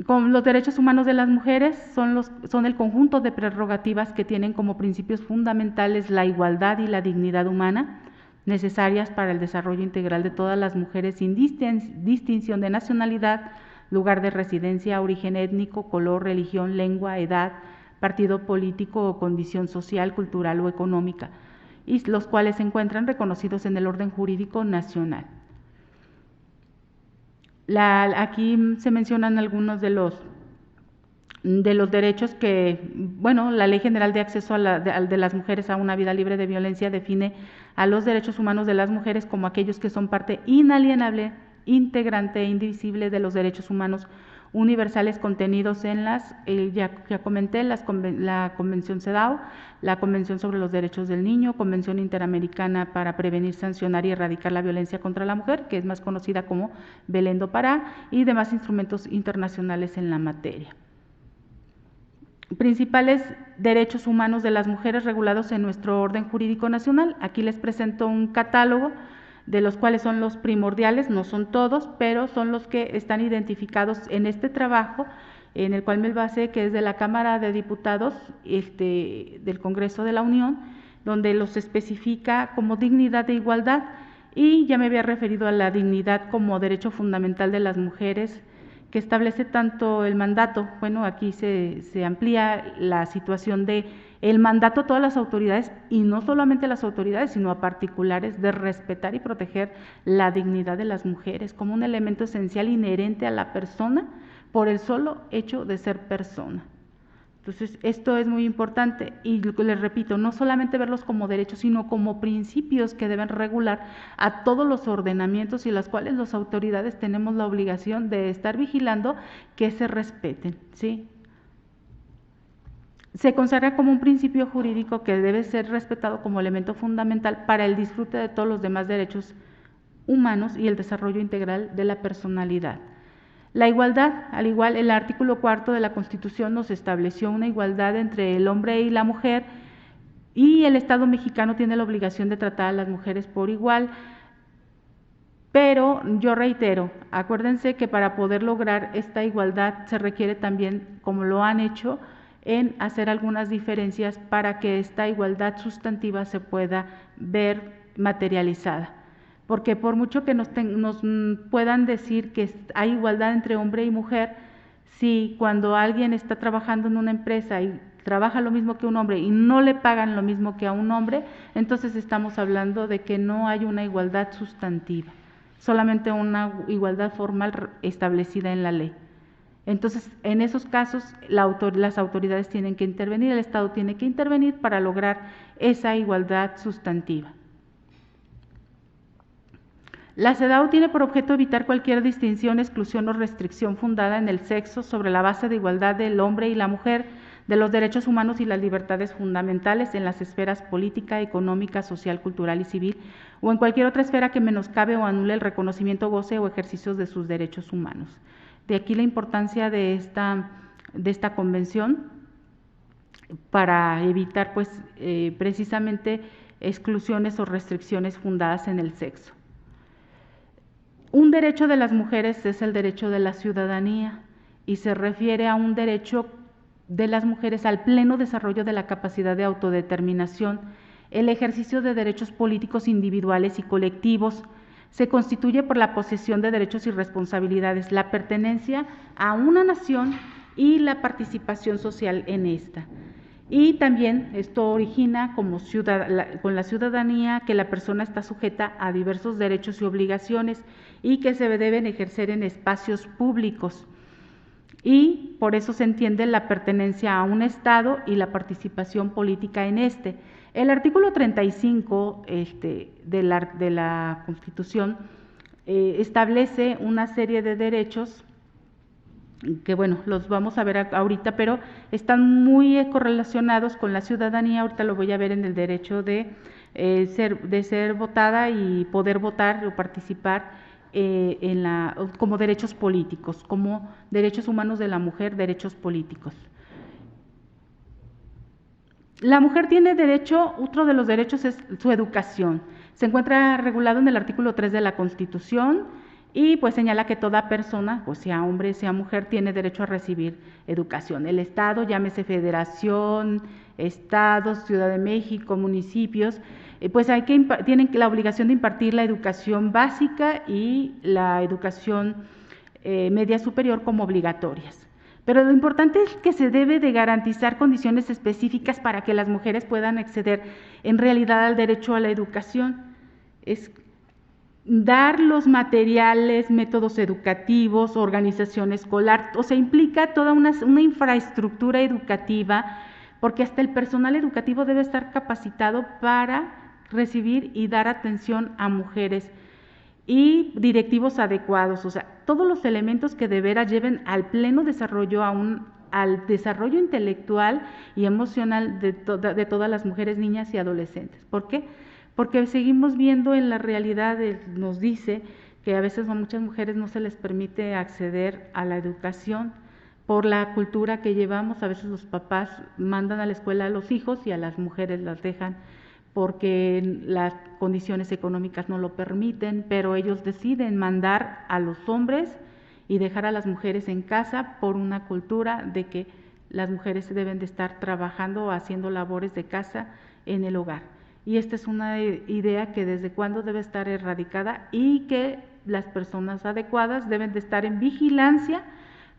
con los derechos humanos de las mujeres son el conjunto de prerrogativas que tienen como principios fundamentales la igualdad y la dignidad humana, necesarias para el desarrollo integral de todas las mujeres sin distinción de nacionalidad, lugar de residencia, origen étnico, color, religión, lengua, edad, partido político o condición social, cultural o económica, y los cuales se encuentran reconocidos en el orden jurídico nacional. Aquí se mencionan algunos de los derechos que, bueno, la Ley General de Acceso de las Mujeres a una Vida Libre de Violencia define a los derechos humanos de las mujeres como aquellos que son parte inalienable, integrante e indivisible de los derechos humanos universales contenidos en ya comenté, la Convención CEDAW, la Convención sobre los Derechos del Niño, Convención Interamericana para Prevenir, Sancionar y Erradicar la Violencia contra la Mujer, que es más conocida como Belén do Pará, y demás instrumentos internacionales en la materia. Principales derechos humanos de las mujeres regulados en nuestro orden jurídico nacional. Aquí les presento un catálogo de los cuales son los primordiales, no son todos, pero son los que están identificados en este trabajo en el cual me basé, que es de la Cámara de Diputados del Congreso de la Unión, donde los especifica como dignidad e igualdad, y ya me había referido a la dignidad como derecho fundamental de las mujeres, que establece tanto el mandato, bueno, aquí se amplía la situación de el mandato a todas las autoridades, y no solamente a las autoridades, sino a particulares, de respetar y proteger la dignidad de las mujeres como un elemento esencial inherente a la persona por el solo hecho de ser persona. Entonces, esto es muy importante y les repito, no solamente verlos como derechos, sino como principios que deben regular a todos los ordenamientos y las cuales las autoridades tenemos la obligación de estar vigilando que se respeten, ¿sí? Se consagra como un principio jurídico que debe ser respetado como elemento fundamental para el disfrute de todos los demás derechos humanos y el desarrollo integral de la personalidad. La igualdad, al igual, el artículo 4 de la Constitución nos estableció una igualdad entre el hombre y la mujer, y el Estado mexicano tiene la obligación de tratar a las mujeres por igual, pero yo reitero, acuérdense que para poder lograr esta igualdad se requiere también, como lo han hecho, en hacer algunas diferencias para que esta igualdad sustantiva se pueda ver materializada. Porque por mucho que nos puedan decir que hay igualdad entre hombre y mujer, si cuando alguien está trabajando en una empresa y trabaja lo mismo que un hombre y no le pagan lo mismo que a un hombre, entonces estamos hablando de que no hay una igualdad sustantiva, solamente una igualdad formal establecida en la ley. Entonces, en esos casos, las autoridades tienen que intervenir, el Estado tiene que intervenir para lograr esa igualdad sustantiva. La CEDAW tiene por objeto evitar cualquier distinción, exclusión o restricción fundada en el sexo sobre la base de igualdad del hombre y la mujer, de los derechos humanos y las libertades fundamentales en las esferas política, económica, social, cultural y civil, o en cualquier otra esfera que menoscabe o anule el reconocimiento, goce o ejercicio de sus derechos humanos. De aquí la importancia de esta convención para evitar precisamente exclusiones o restricciones fundadas en el sexo. Un derecho de las mujeres es el derecho de la ciudadanía y se refiere a un derecho de las mujeres al pleno desarrollo de la capacidad de autodeterminación, el ejercicio de derechos políticos individuales y colectivos. Se constituye por la posesión de derechos y responsabilidades, la pertenencia a una nación y la participación social en esta. Y también esto origina con la ciudadanía que la persona está sujeta a diversos derechos y obligaciones y que se deben ejercer en espacios públicos. Y por eso se entiende la pertenencia a un Estado y la participación política en este. El artículo 35 de la Constitución establece una serie de derechos que bueno, los vamos a ver ahorita, pero están muy correlacionados con la ciudadanía. Ahorita lo voy a ver en el derecho de ser votada y poder votar o participar como derechos políticos, como derechos humanos de la mujer, derechos políticos. La mujer tiene derecho, otro de los derechos es su educación. Se encuentra regulado en el artículo 3 de la Constitución y pues señala que toda persona, pues sea hombre, sea mujer, tiene derecho a recibir educación. El Estado, llámese Federación, Estados, Ciudad de México, municipios, pues tienen la obligación de impartir la educación básica y la educación media superior como obligatorias. Pero lo importante es que se debe de garantizar condiciones específicas para que las mujeres puedan acceder en realidad al derecho a la educación. Es dar los materiales, métodos educativos, organización escolar, o sea, implica toda una infraestructura educativa, porque hasta el personal educativo debe estar capacitado para recibir y dar atención a mujeres y directivos adecuados, o sea, todos los elementos que de veras lleven al pleno desarrollo, al desarrollo intelectual y emocional de todas las mujeres, niñas y adolescentes. ¿Por qué? Porque seguimos viendo en la realidad, nos dice que a veces a muchas mujeres no se les permite acceder a la educación por la cultura que llevamos. A veces los papás mandan a la escuela a los hijos y a las mujeres las dejan porque las condiciones económicas no lo permiten, pero ellos deciden mandar a los hombres y dejar a las mujeres en casa por una cultura de que las mujeres deben de estar trabajando o haciendo labores de casa en el hogar. Y esta es una idea que desde cuándo debe estar erradicada y que las personas adecuadas deben de estar en vigilancia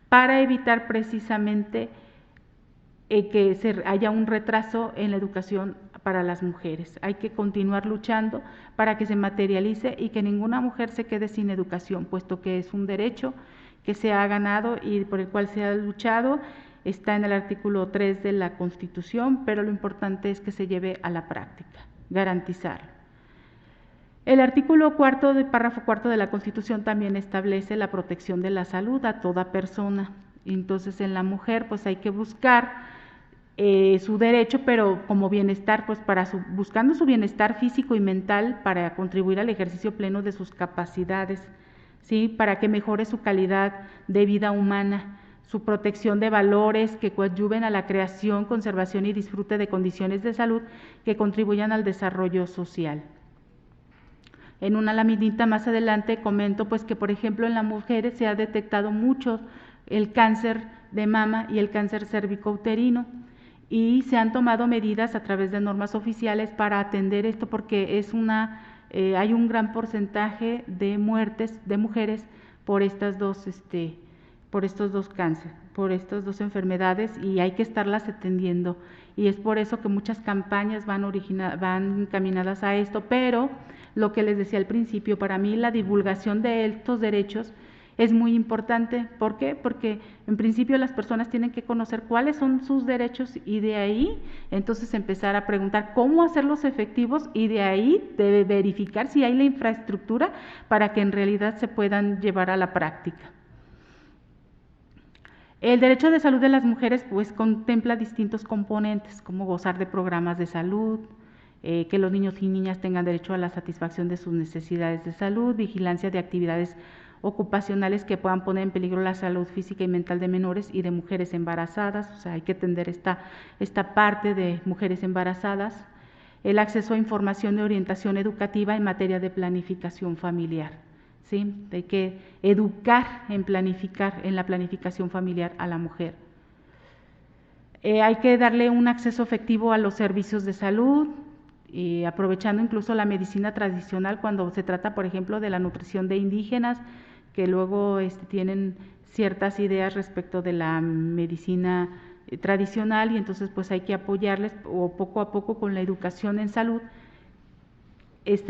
para evitar precisamente que haya un retraso en la educación para las mujeres. Hay que continuar luchando para que se materialice y que ninguna mujer se quede sin educación, puesto que es un derecho que se ha ganado y por el cual se ha luchado. Está en el artículo 3 de la Constitución, pero lo importante es que se lleve a la práctica, garantizarlo. El artículo 4 del párrafo 4 de la Constitución también establece la protección de la salud a toda persona. Entonces, en la mujer, pues hay que buscar su derecho, pero como bienestar, pues buscando su bienestar físico y mental para contribuir al ejercicio pleno de sus capacidades, ¿sí? Para que mejore su calidad de vida humana, su protección de valores que coadyuven a la creación, conservación y disfrute de condiciones de salud que contribuyan al desarrollo social. En una laminita más adelante comento pues que, por ejemplo, en las mujeres se ha detectado mucho el cáncer de mama y el cáncer cérvico-uterino, y se han tomado medidas a través de normas oficiales para atender esto, porque hay un gran porcentaje de muertes de mujeres por estos dos cánceres, por estas dos enfermedades, y hay que estarlas atendiendo. Y es por eso que muchas campañas van encaminadas a esto, pero lo que les decía al principio, para mí la divulgación de estos derechos es muy importante. ¿Por qué? Porque en principio las personas tienen que conocer cuáles son sus derechos y de ahí entonces empezar a preguntar cómo hacerlos efectivos y de ahí debe verificar si hay la infraestructura para que en realidad se puedan llevar a la práctica. El derecho de salud de las mujeres pues contempla distintos componentes, como gozar de programas de salud, que los niños y niñas tengan derecho a la satisfacción de sus necesidades de salud, vigilancia de actividades ocupacionales que puedan poner en peligro la salud física y mental de menores y de mujeres embarazadas. O sea, hay que atender esta parte de mujeres embarazadas, el acceso a información de orientación educativa en materia de planificación familiar. ¿Sí? Hay que educar en la planificación familiar a la mujer. Hay que darle un acceso efectivo a los servicios de salud, aprovechando incluso la medicina tradicional cuando se trata, por ejemplo, de la nutrición de indígenas, que luego tienen ciertas ideas respecto de la medicina tradicional, y entonces pues hay que apoyarles o poco a poco con la educación en salud,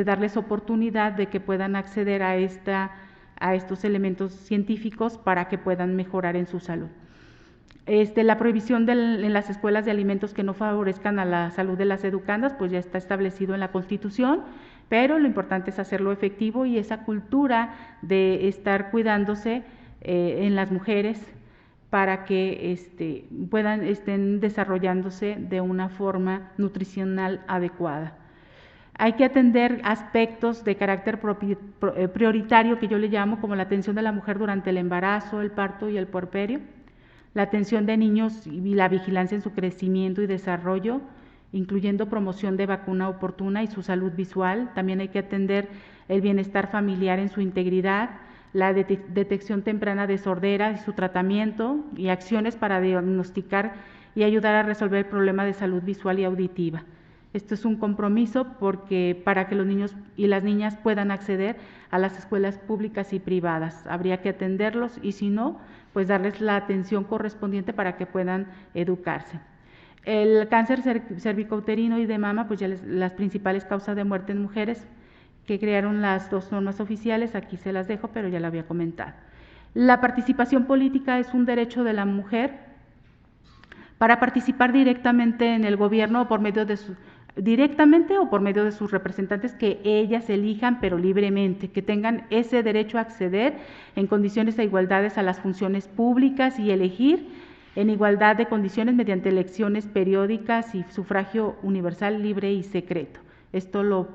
darles oportunidad de que puedan acceder a estos elementos científicos para que puedan mejorar en su salud. La prohibición en las escuelas de alimentos que no favorezcan a la salud de las educandas, pues ya está establecido en la Constitución, pero lo importante es hacerlo efectivo y esa cultura de estar cuidándose en las mujeres para que estén desarrollándose de una forma nutricional adecuada. Hay que atender aspectos de carácter prioritario, que yo le llamo, como la atención de la mujer durante el embarazo, el parto y el puerperio, la atención de niños y la vigilancia en su crecimiento y desarrollo, incluyendo promoción de vacuna oportuna y su salud visual. También hay que atender el bienestar familiar en su integridad, la detección temprana de sordera y su tratamiento, y acciones para diagnosticar y ayudar a resolver el problema de salud visual y auditiva. Esto es un compromiso para que los niños y las niñas puedan acceder a las escuelas públicas y privadas. Habría que atenderlos y si no, pues darles la atención correspondiente para que puedan educarse. El cáncer cervicouterino y de mama, pues ya las principales causas de muerte en mujeres, que crearon las dos normas oficiales, aquí se las dejo, pero ya la había comentado. La participación política es un derecho de la mujer para participar directamente en el gobierno o por medio de sus representantes que ellas elijan, pero libremente, que tengan ese derecho a acceder en condiciones de igualdades a las funciones públicas y elegir en igualdad de condiciones mediante elecciones periódicas y sufragio universal, libre y secreto. Esto lo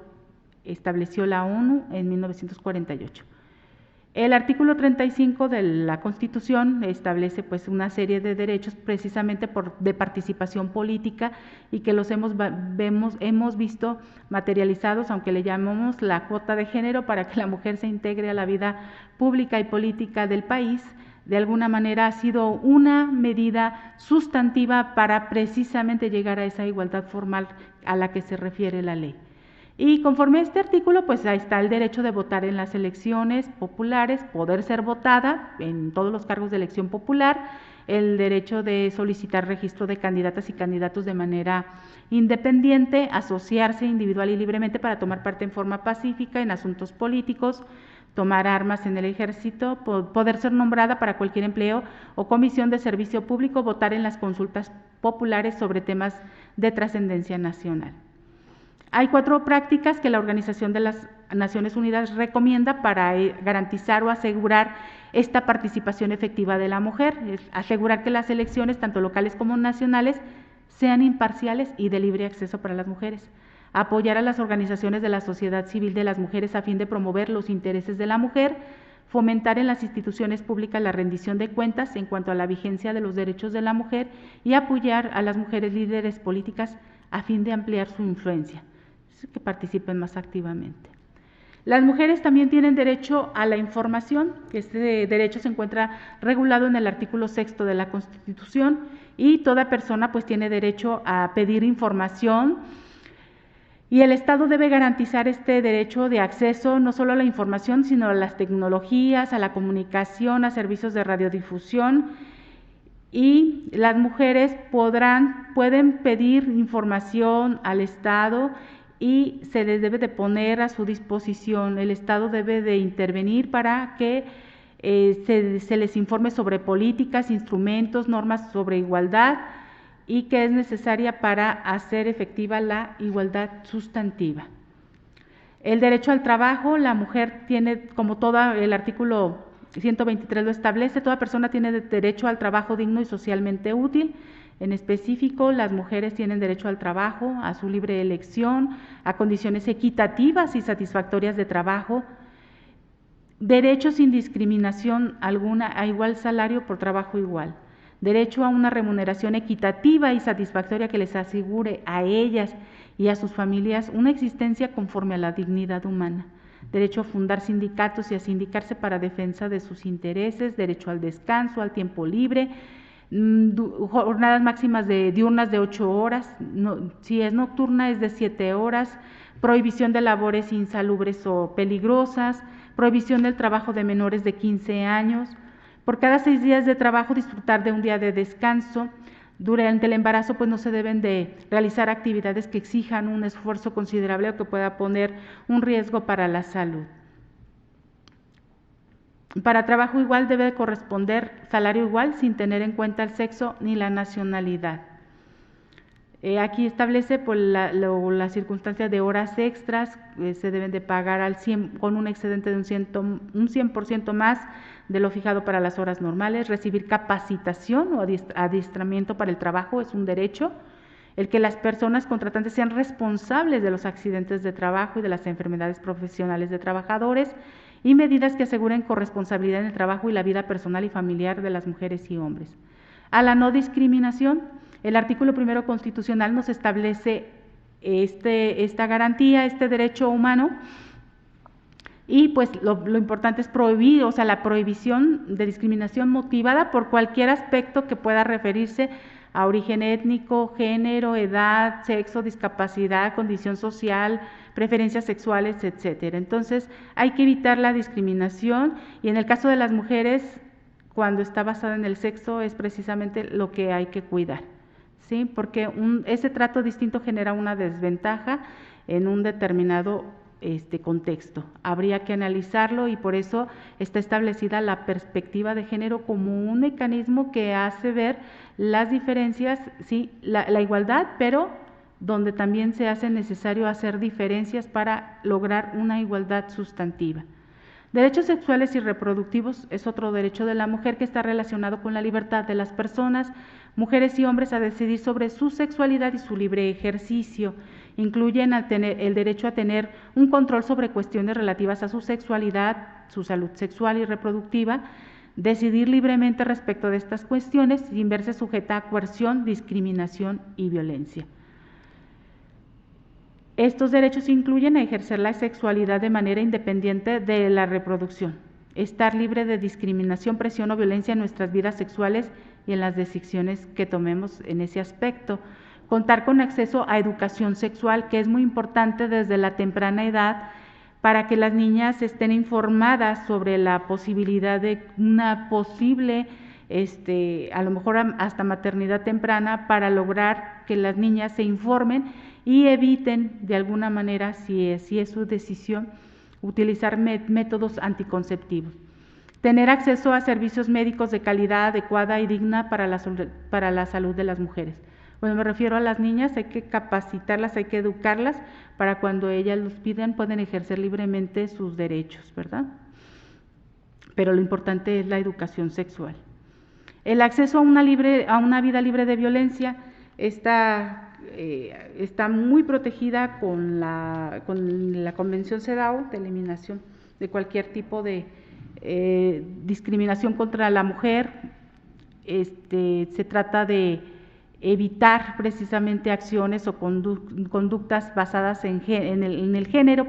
estableció la ONU en 1948. El artículo 35 de la Constitución establece pues una serie de derechos precisamente de participación política y que los hemos visto materializados, aunque le llamamos la cuota de género, para que la mujer se integre a la vida pública y política del país. De alguna manera ha sido una medida sustantiva para precisamente llegar a esa igualdad formal a la que se refiere la ley. Y conforme a este artículo, pues ahí está el derecho de votar en las elecciones populares, poder ser votada en todos los cargos de elección popular, el derecho de solicitar registro de candidatas y candidatos de manera independiente, asociarse individual y libremente para tomar parte en forma pacífica en asuntos políticos, tomar armas en el ejército, poder ser nombrada para cualquier empleo o comisión de servicio público, votar en las consultas populares sobre temas de trascendencia nacional. Hay 4 prácticas que la Organización de las Naciones Unidas recomienda para garantizar o asegurar esta participación efectiva de la mujer, es asegurar que las elecciones, tanto locales como nacionales, sean imparciales y de libre acceso para las mujeres, apoyar a las organizaciones de la sociedad civil de las mujeres a fin de promover los intereses de la mujer, fomentar en las instituciones públicas la rendición de cuentas en cuanto a la vigencia de los derechos de la mujer y apoyar a las mujeres líderes políticas a fin de ampliar su influencia, que participen más activamente. Las mujeres también tienen derecho a la información, que este derecho se encuentra regulado en el artículo 6 de la Constitución, y toda persona pues tiene derecho a pedir información, y el Estado debe garantizar este derecho de acceso no solo a la información, sino a las tecnologías, a la comunicación, a servicios de radiodifusión, y las mujeres pueden pedir información al Estado y se les debe de poner a su disposición. El Estado debe de intervenir para que se les informe sobre políticas, instrumentos, normas sobre igualdad y que es necesaria para hacer efectiva la igualdad sustantiva. El derecho al trabajo, la mujer tiene, como todo el artículo 123 lo establece, toda persona tiene derecho al trabajo digno y socialmente útil. En específico, las mujeres tienen derecho al trabajo, a su libre elección, a condiciones equitativas y satisfactorias de trabajo, derecho sin discriminación alguna a igual salario por trabajo igual, derecho a una remuneración equitativa y satisfactoria que les asegure a ellas y a sus familias una existencia conforme a la dignidad humana, derecho a fundar sindicatos y a sindicarse para defensa de sus intereses, derecho al descanso, al tiempo libre, jornadas máximas diurnas de 8 horas, si es nocturna es de 7 horas, prohibición de labores insalubres o peligrosas, prohibición del trabajo de menores de 15 años, por cada 6 días de trabajo disfrutar de un día de descanso. Durante el embarazo pues no se deben de realizar actividades que exijan un esfuerzo considerable o que pueda poner un riesgo para la salud. Para trabajo igual debe corresponder salario igual sin tener en cuenta el sexo ni la nacionalidad. Aquí establece pues, las circunstancias de horas extras, se deben de pagar al 100, con un excedente de un 100% más de lo fijado para las horas normales, recibir capacitación o adiestramiento para el trabajo es un derecho, el que las personas contratantes sean responsables de los accidentes de trabajo y de las enfermedades profesionales de trabajadores, y medidas que aseguren corresponsabilidad en el trabajo y la vida personal y familiar de las mujeres y hombres. A la no discriminación, el artículo 1 constitucional nos establece esta garantía, este derecho humano, y pues lo importante es prohibir, o sea, la prohibición de discriminación motivada por cualquier aspecto que pueda referirse a origen étnico, género, edad, sexo, discapacidad, condición social, preferencias sexuales, etcétera. Entonces, hay que evitar la discriminación, y en el caso de las mujeres, cuando está basada en el sexo, es precisamente lo que hay que cuidar, ¿sí? Porque ese trato distinto genera una desventaja en un determinado contexto. Habría que analizarlo, y por eso está establecida la perspectiva de género como un mecanismo que hace ver las diferencias, sí, la igualdad, pero donde también se hace necesario hacer diferencias para lograr una igualdad sustantiva. Derechos sexuales y reproductivos es otro derecho de la mujer que está relacionado con la libertad de las personas, mujeres y hombres, a decidir sobre su sexualidad y su libre ejercicio. incluyen el derecho a tener un control sobre cuestiones relativas a su sexualidad, su salud sexual y reproductiva, decidir libremente respecto de estas cuestiones sin verse sujeta a coerción, discriminación y violencia. Estos derechos incluyen ejercer la sexualidad de manera independiente de la reproducción, estar libre de discriminación, presión o violencia en nuestras vidas sexuales y en las decisiones que tomemos en ese aspecto, contar con acceso a educación sexual, que es muy importante desde la temprana edad, para que las niñas estén informadas sobre la posibilidad de una posible, a lo mejor hasta maternidad temprana, para lograr que las niñas se informen y eviten de alguna manera, si es su decisión, utilizar métodos anticonceptivos. Tener acceso a servicios médicos de calidad adecuada y digna para la salud de las mujeres. Bueno, me refiero a las niñas, hay que capacitarlas, hay que educarlas para cuando ellas los piden pueden ejercer libremente sus derechos, ¿verdad? Pero lo importante es la educación sexual. El acceso a una vida libre de violencia está muy protegida con la Convención CEDAW de eliminación de cualquier tipo de discriminación contra la mujer. Se trata de evitar precisamente acciones o conductas basadas en el género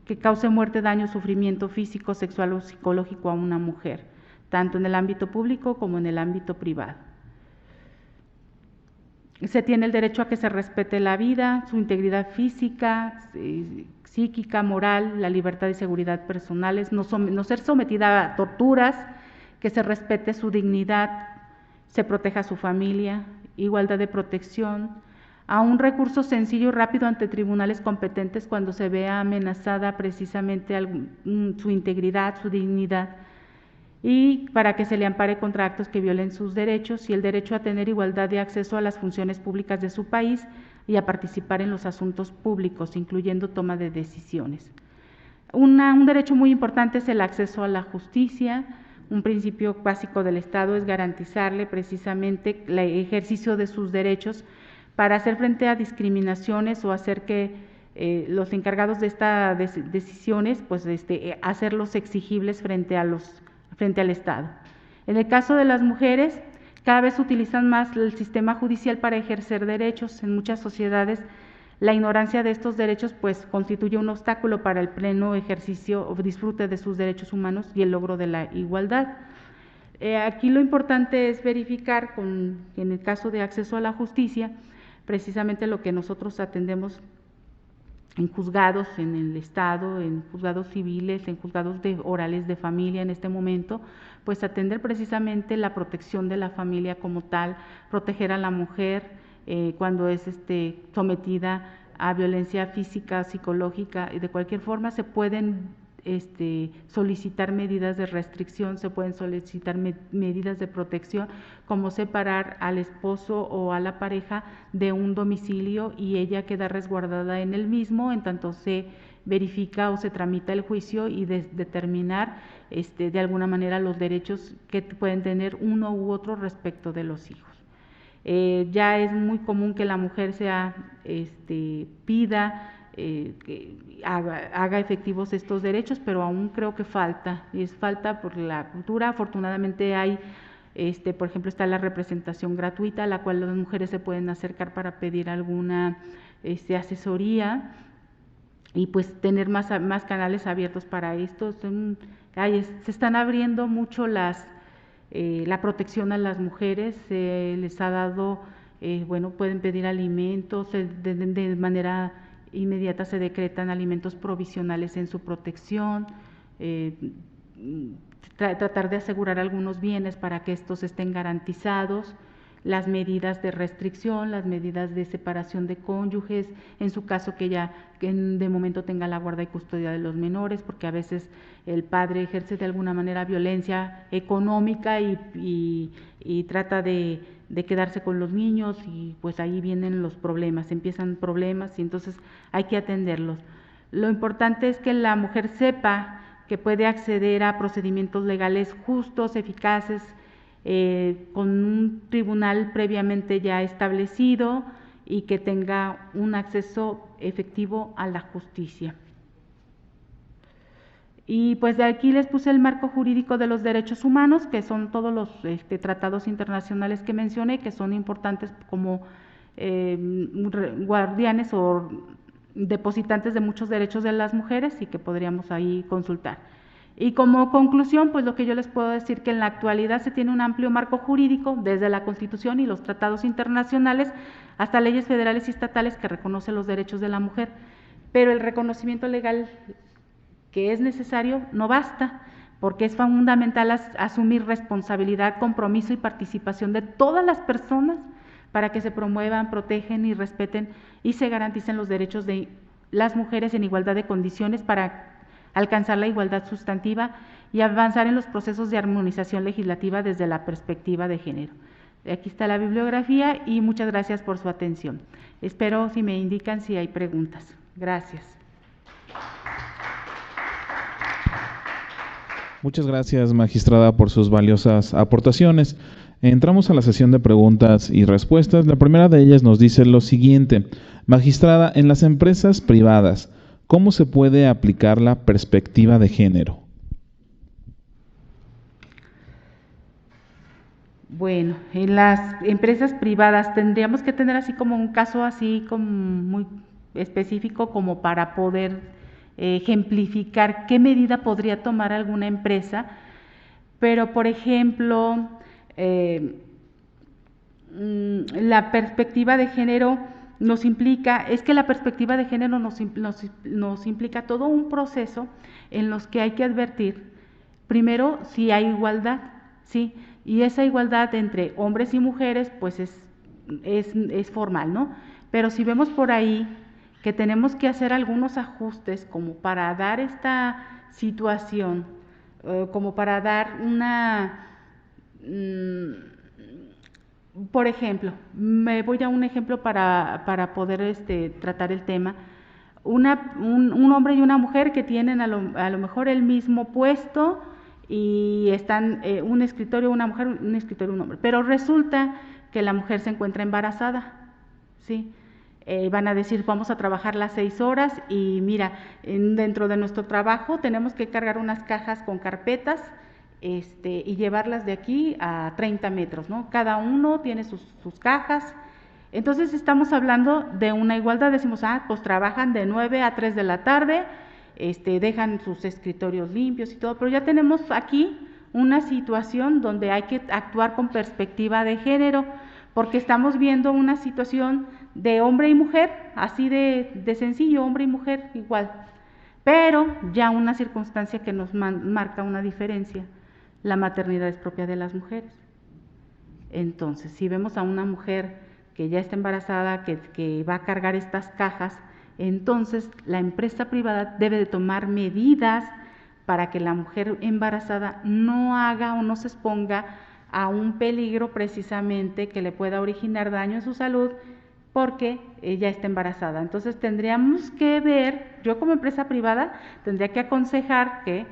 que cause muerte, daño, sufrimiento físico, sexual o psicológico a una mujer, tanto en el ámbito público como en el ámbito privado. Se tiene el derecho a que se respete la vida, su integridad física, psíquica, moral, la libertad y seguridad personales, no ser sometida a torturas, que se respete su dignidad, se proteja a su familia, igualdad de protección, a un recurso sencillo y rápido ante tribunales competentes cuando se vea amenazada precisamente su integridad, su dignidad, y para que se le ampare contra actos que violen sus derechos, y el derecho a tener igualdad de acceso a las funciones públicas de su país y a participar en los asuntos públicos, incluyendo toma de decisiones. Un derecho muy importante es el acceso a la justicia. Un principio básico del Estado es garantizarle precisamente el ejercicio de sus derechos para hacer frente a discriminaciones o hacer que los encargados de estas decisiones, pues hacerlos exigibles frente al Estado. En el caso de las mujeres, cada vez utilizan más el sistema judicial para ejercer derechos. En muchas sociedades, la ignorancia de estos derechos pues constituye un obstáculo para el pleno ejercicio o disfrute de sus derechos humanos y el logro de la igualdad. Aquí lo importante es verificar, en el caso de acceso a la justicia, precisamente lo que nosotros atendemos en juzgados en el Estado, en juzgados civiles, en juzgados orales de familia en este momento, pues atender precisamente la protección de la familia como tal, proteger a la mujer cuando es sometida a violencia física, psicológica y de cualquier forma. Se pueden solicitar medidas de restricción, se pueden solicitar medidas de protección, como separar al esposo o a la pareja de un domicilio y ella queda resguardada en el mismo, en tanto se verifica o se tramita el juicio y determinar de alguna manera los derechos que pueden tener uno u otro respecto de los hijos. Ya es muy común que la mujer pida que haga efectivos estos derechos, pero aún creo que falta, y es falta por la cultura. Afortunadamente hay, por ejemplo, está la representación gratuita, a la cual las mujeres se pueden acercar para pedir alguna asesoría y pues tener más canales abiertos para esto. Se están abriendo mucho la protección a las mujeres, les ha dado, pueden pedir alimentos, de manera inmediata se decretan alimentos provisionales en su protección, tratar de asegurar algunos bienes para que estos estén garantizados, las medidas de restricción, las medidas de separación de cónyuges, en su caso que de momento tenga la guarda y custodia de los menores, porque a veces el padre ejerce de alguna manera violencia económica y trata de quedarse con los niños, y pues ahí vienen los problemas, empiezan problemas y entonces hay que atenderlos. Lo importante es que la mujer sepa que puede acceder a procedimientos legales justos, eficaces, con un tribunal previamente ya establecido, y que tenga un acceso efectivo a la justicia. Y pues de aquí les puse el marco jurídico de los derechos humanos, que son todos los tratados internacionales que mencioné, que son importantes como guardianes o depositantes de muchos derechos de las mujeres y que podríamos ahí consultar. Y como conclusión, pues lo que yo les puedo decir que en la actualidad se tiene un amplio marco jurídico desde la Constitución y los tratados internacionales hasta leyes federales y estatales que reconocen los derechos de la mujer, pero el reconocimiento legal que es necesario no basta, porque es fundamental asumir responsabilidad, compromiso y participación de todas las personas para que se promuevan, protegen y respeten y se garanticen los derechos de las mujeres en igualdad de condiciones para alcanzar la igualdad sustantiva y avanzar en los procesos de armonización legislativa desde la perspectiva de género. Aquí está la bibliografía y muchas gracias por su atención. Espero si me indican si hay preguntas. Gracias. Muchas gracias, magistrada, por sus valiosas aportaciones. Entramos a la sesión de preguntas y respuestas. La primera de ellas nos dice lo siguiente: magistrada, en las empresas privadas, ¿cómo se puede aplicar la perspectiva de género? Bueno, en las empresas privadas tendríamos que tener así como un caso así como muy específico como para poder ejemplificar qué medida podría tomar alguna empresa, pero por ejemplo, la perspectiva de género nos implica, es que la perspectiva de género nos implica todo un proceso en los que hay que advertir, primero, si hay igualdad, ¿sí? Y esa igualdad entre hombres y mujeres, pues es formal, ¿no? Pero si vemos por ahí que tenemos que hacer algunos ajustes como para dar esta situación, como para dar una, por ejemplo, me voy a un ejemplo para poder tratar el tema. Un hombre y una mujer que tienen a lo mejor el mismo puesto y están un escritorio, una mujer, un escritorio, un hombre, pero resulta que la mujer se encuentra embarazada, ¿sí? Van a decir, vamos a trabajar las 6 horas y mira, dentro de nuestro trabajo tenemos que cargar unas cajas con carpetas y llevarlas de aquí a 30 metros, ¿no? Cada uno tiene sus cajas. Entonces estamos hablando de una igualdad, decimos, pues trabajan de 9 a 3 de la tarde, dejan sus escritorios limpios y todo, pero ya tenemos aquí una situación donde hay que actuar con perspectiva de género, porque estamos viendo una situación de hombre y mujer, así de sencillo, hombre y mujer igual, pero ya una circunstancia que nos marca una diferencia, la maternidad es propia de las mujeres. Entonces, si vemos a una mujer que ya está embarazada, que va a cargar estas cajas, entonces la empresa privada debe de tomar medidas para que la mujer embarazada no haga o no se exponga a un peligro precisamente que le pueda originar daño en su salud porque ella está embarazada. Entonces tendríamos que ver, yo como empresa privada tendría que aconsejar que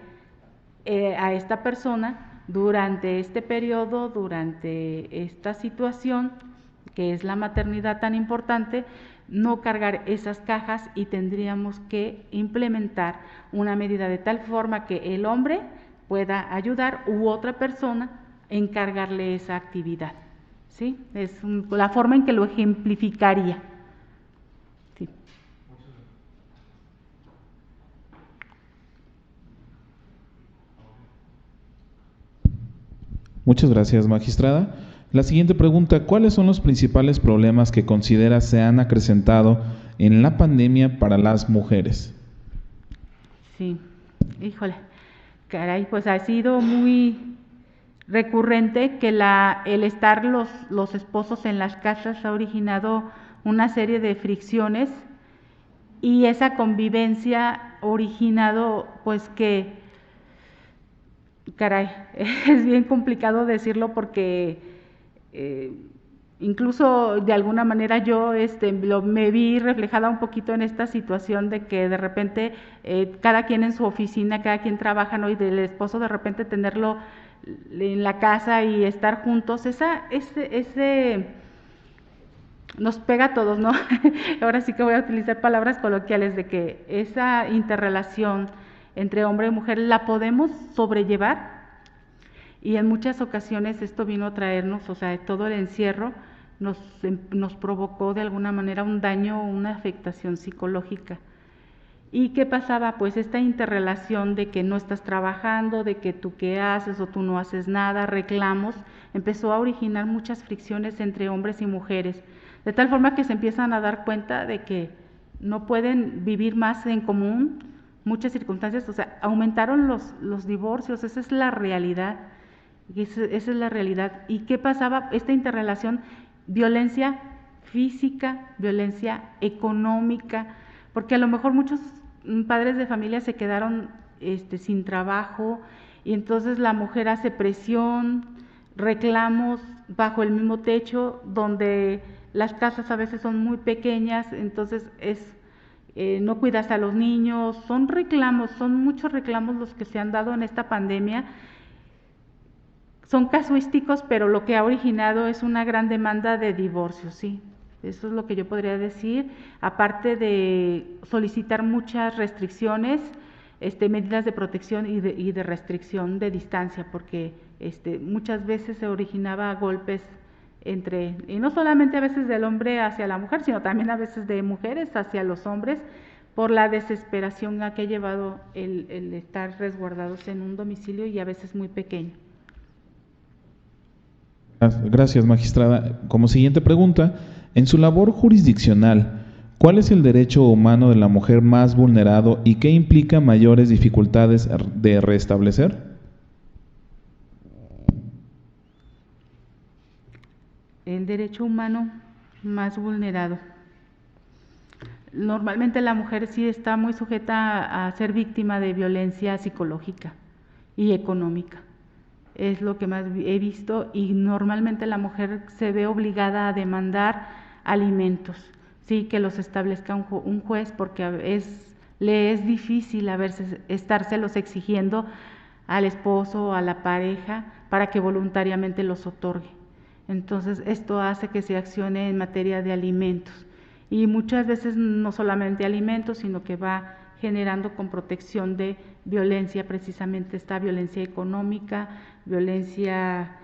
a esta persona durante este periodo, durante esta situación que es la maternidad tan importante, no cargar esas cajas y tendríamos que implementar una medida de tal forma que el hombre pueda ayudar u otra persona encargarle esa actividad, ¿sí? Es la forma en que lo ejemplificaría. Sí. Muchas gracias, magistrada. La siguiente pregunta: ¿cuáles son los principales problemas que considera se han acrecentado en la pandemia para las mujeres? Sí, híjole, caray, pues ha sido muy recurrente que el estar los esposos en las casas ha originado una serie de fricciones y esa convivencia ha originado pues que, caray, es bien complicado decirlo porque incluso de alguna manera yo me vi reflejada un poquito en esta situación de que de repente cada quien en su oficina, cada quien trabaja, ¿no? Y del esposo de repente tenerlo en la casa y estar juntos, nos pega a todos, ¿no? Ahora sí que voy a utilizar palabras coloquiales de que esa interrelación entre hombre y mujer la podemos sobrellevar, y en muchas ocasiones esto vino a traernos, o sea, todo el encierro nos provocó de alguna manera un daño o una afectación psicológica. ¿Y qué pasaba? Pues esta interrelación de que no estás trabajando, de que tú qué haces o tú no haces nada, reclamos, empezó a originar muchas fricciones entre hombres y mujeres, de tal forma que se empiezan a dar cuenta de que no pueden vivir más en común, muchas circunstancias, o sea, aumentaron los divorcios, esa es la realidad, esa es la realidad. ¿Y qué pasaba? Esta interrelación, violencia física, violencia económica, porque a lo mejor muchos padres de familia se quedaron sin trabajo, y entonces la mujer hace presión, reclamos bajo el mismo techo, donde las casas a veces son muy pequeñas, entonces no cuidas a los niños, son reclamos, son muchos reclamos los que se han dado en esta pandemia. Son casuísticos, pero lo que ha originado es una gran demanda de divorcio, sí. Eso es lo que yo podría decir, aparte de solicitar muchas restricciones, medidas de protección y de restricción de distancia, porque muchas veces se originaba golpes y no solamente a veces del hombre hacia la mujer, sino también a veces de mujeres hacia los hombres, por la desesperación a que ha llevado el estar resguardados en un domicilio y a veces muy pequeño. Gracias, magistrada. Como siguiente pregunta, en su labor jurisdiccional, ¿cuál es el derecho humano de la mujer más vulnerado y qué implica mayores dificultades de restablecer? El derecho humano más vulnerado. Normalmente la mujer sí está muy sujeta a ser víctima de violencia psicológica y económica. Es lo que más he visto, y normalmente la mujer se ve obligada a demandar alimentos, sí, que los establezca un juez, porque le es difícil a veces estárselos exigiendo al esposo o a la pareja para que voluntariamente los otorgue. Entonces esto hace que se accione en materia de alimentos, y muchas veces no solamente alimentos, sino que va generando con protección de violencia, precisamente esta violencia económica, violencia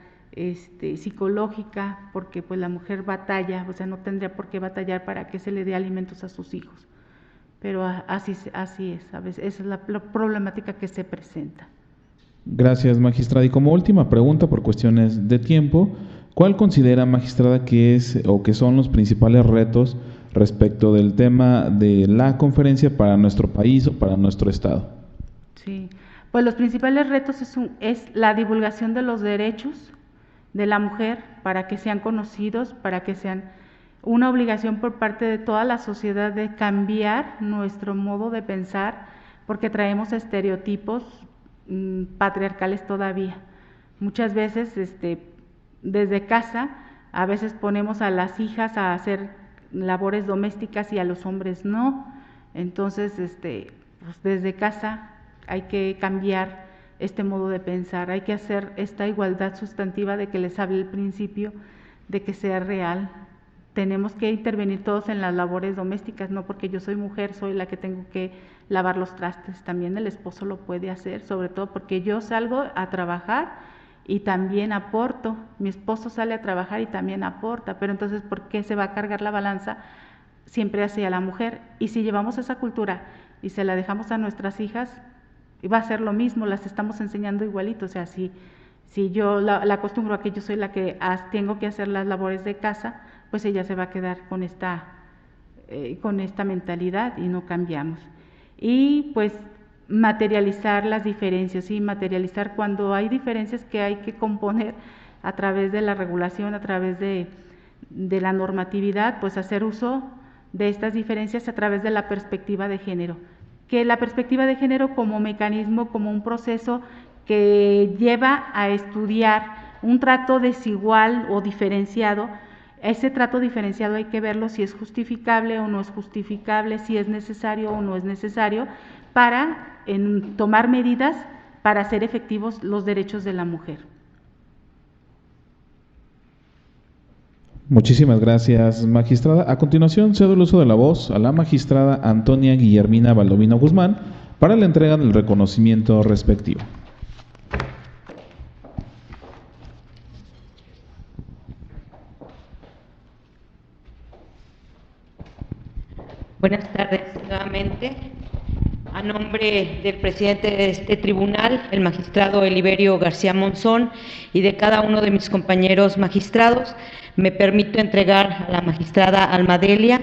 psicológica, porque pues la mujer batalla, o sea, no tendría por qué batallar para que se le dé alimentos a sus hijos, pero así es, a veces esa es la problemática que se presenta. Gracias, magistrada. Y como última pregunta, por cuestiones de tiempo, ¿cuál considera, magistrada, que es o que son los principales retos respecto del tema de la conferencia para nuestro país o para nuestro estado? Sí, pues los principales retos es la divulgación de los derechos de la mujer, para que sean conocidos, para que sean una obligación por parte de toda la sociedad de cambiar nuestro modo de pensar, porque traemos estereotipos patriarcales todavía. Muchas veces desde casa a veces ponemos a las hijas a hacer labores domésticas y a los hombres no. Entonces pues desde casa hay que cambiar este modo de pensar, hay que hacer esta igualdad sustantiva de que les hablé al principio, de que sea real. Tenemos que intervenir todos en las labores domésticas, no porque yo soy mujer, soy la que tengo que lavar los trastes, también el esposo lo puede hacer, sobre todo porque yo salgo a trabajar y también aporto, mi esposo sale a trabajar y también aporta, pero entonces ¿por qué se va a cargar la balanza siempre hacia la mujer? Y si llevamos esa cultura y se la dejamos a nuestras hijas, va a ser lo mismo, las estamos enseñando igualito, o sea, si yo la acostumbro a que yo soy la que tengo que hacer las labores de casa, pues ella se va a quedar con esta mentalidad y no cambiamos. Y pues materializar las diferencias, ¿sí? Materializar cuando hay diferencias que hay que componer a través de la regulación, a través de la normatividad, pues hacer uso de estas diferencias a través de la perspectiva de género, que la perspectiva de género como mecanismo, como un proceso que lleva a estudiar un trato desigual o diferenciado. Ese trato diferenciado hay que verlo si es justificable o no es justificable, si es necesario o no es necesario, para tomar medidas para hacer efectivos los derechos de la mujer. Muchísimas gracias, magistrada. A continuación, cedo el uso de la voz a la magistrada Antonia Guillermina Baldomino Guzmán para la entrega del reconocimiento respectivo. Buenas tardes nuevamente. A nombre del presidente de este tribunal, el magistrado Eliberio García Monzón, y de cada uno de mis compañeros magistrados, me permito entregar a la magistrada Almadelia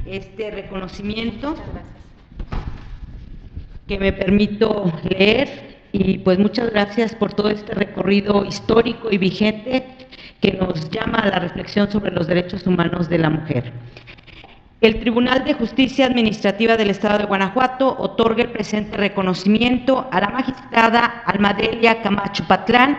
este reconocimiento que me permito leer. Y pues muchas gracias por todo este recorrido histórico y vigente que nos llama a la reflexión sobre los derechos humanos de la mujer. El Tribunal de Justicia Administrativa del Estado de Guanajuato otorga el presente reconocimiento a la magistrada Almadelia Camacho Patlán,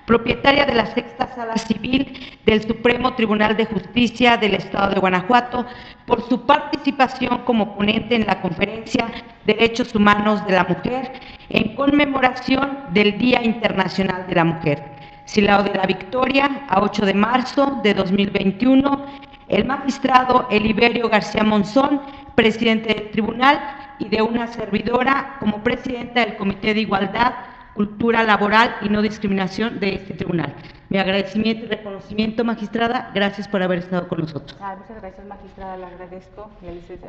propietaria de la Sexta Sala Civil del Supremo Tribunal de Justicia del Estado de Guanajuato, por su participación como ponente en la Conferencia Derechos Humanos de la Mujer en conmemoración del Día Internacional de la Mujer. Silao de la Victoria, a 8 de marzo de 2021, el magistrado Eliberio García Monzón, presidente del tribunal, y de una servidora como presidenta del Comité de Igualdad, Cultura Laboral y No Discriminación de este tribunal. Mi agradecimiento y reconocimiento, magistrada. Gracias por haber estado con nosotros. Muchas gracias, magistrada. Le agradezco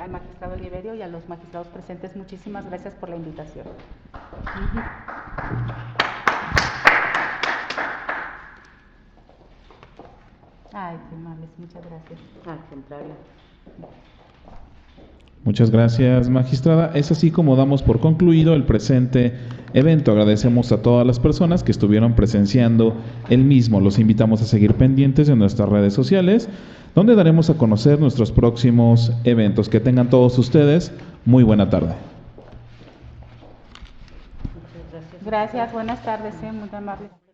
al magistrado Eliberio y a los magistrados presentes. Muchísimas gracias por la invitación. Ay, qué amables, muchas gracias. Al contrario. Muchas gracias, magistrada. Es así como damos por concluido el presente evento. Agradecemos a todas las personas que estuvieron presenciando el mismo. Los invitamos a seguir pendientes en nuestras redes sociales, donde daremos a conocer nuestros próximos eventos. Que tengan todos ustedes muy buena tarde. Gracias, buenas tardes, muy amables.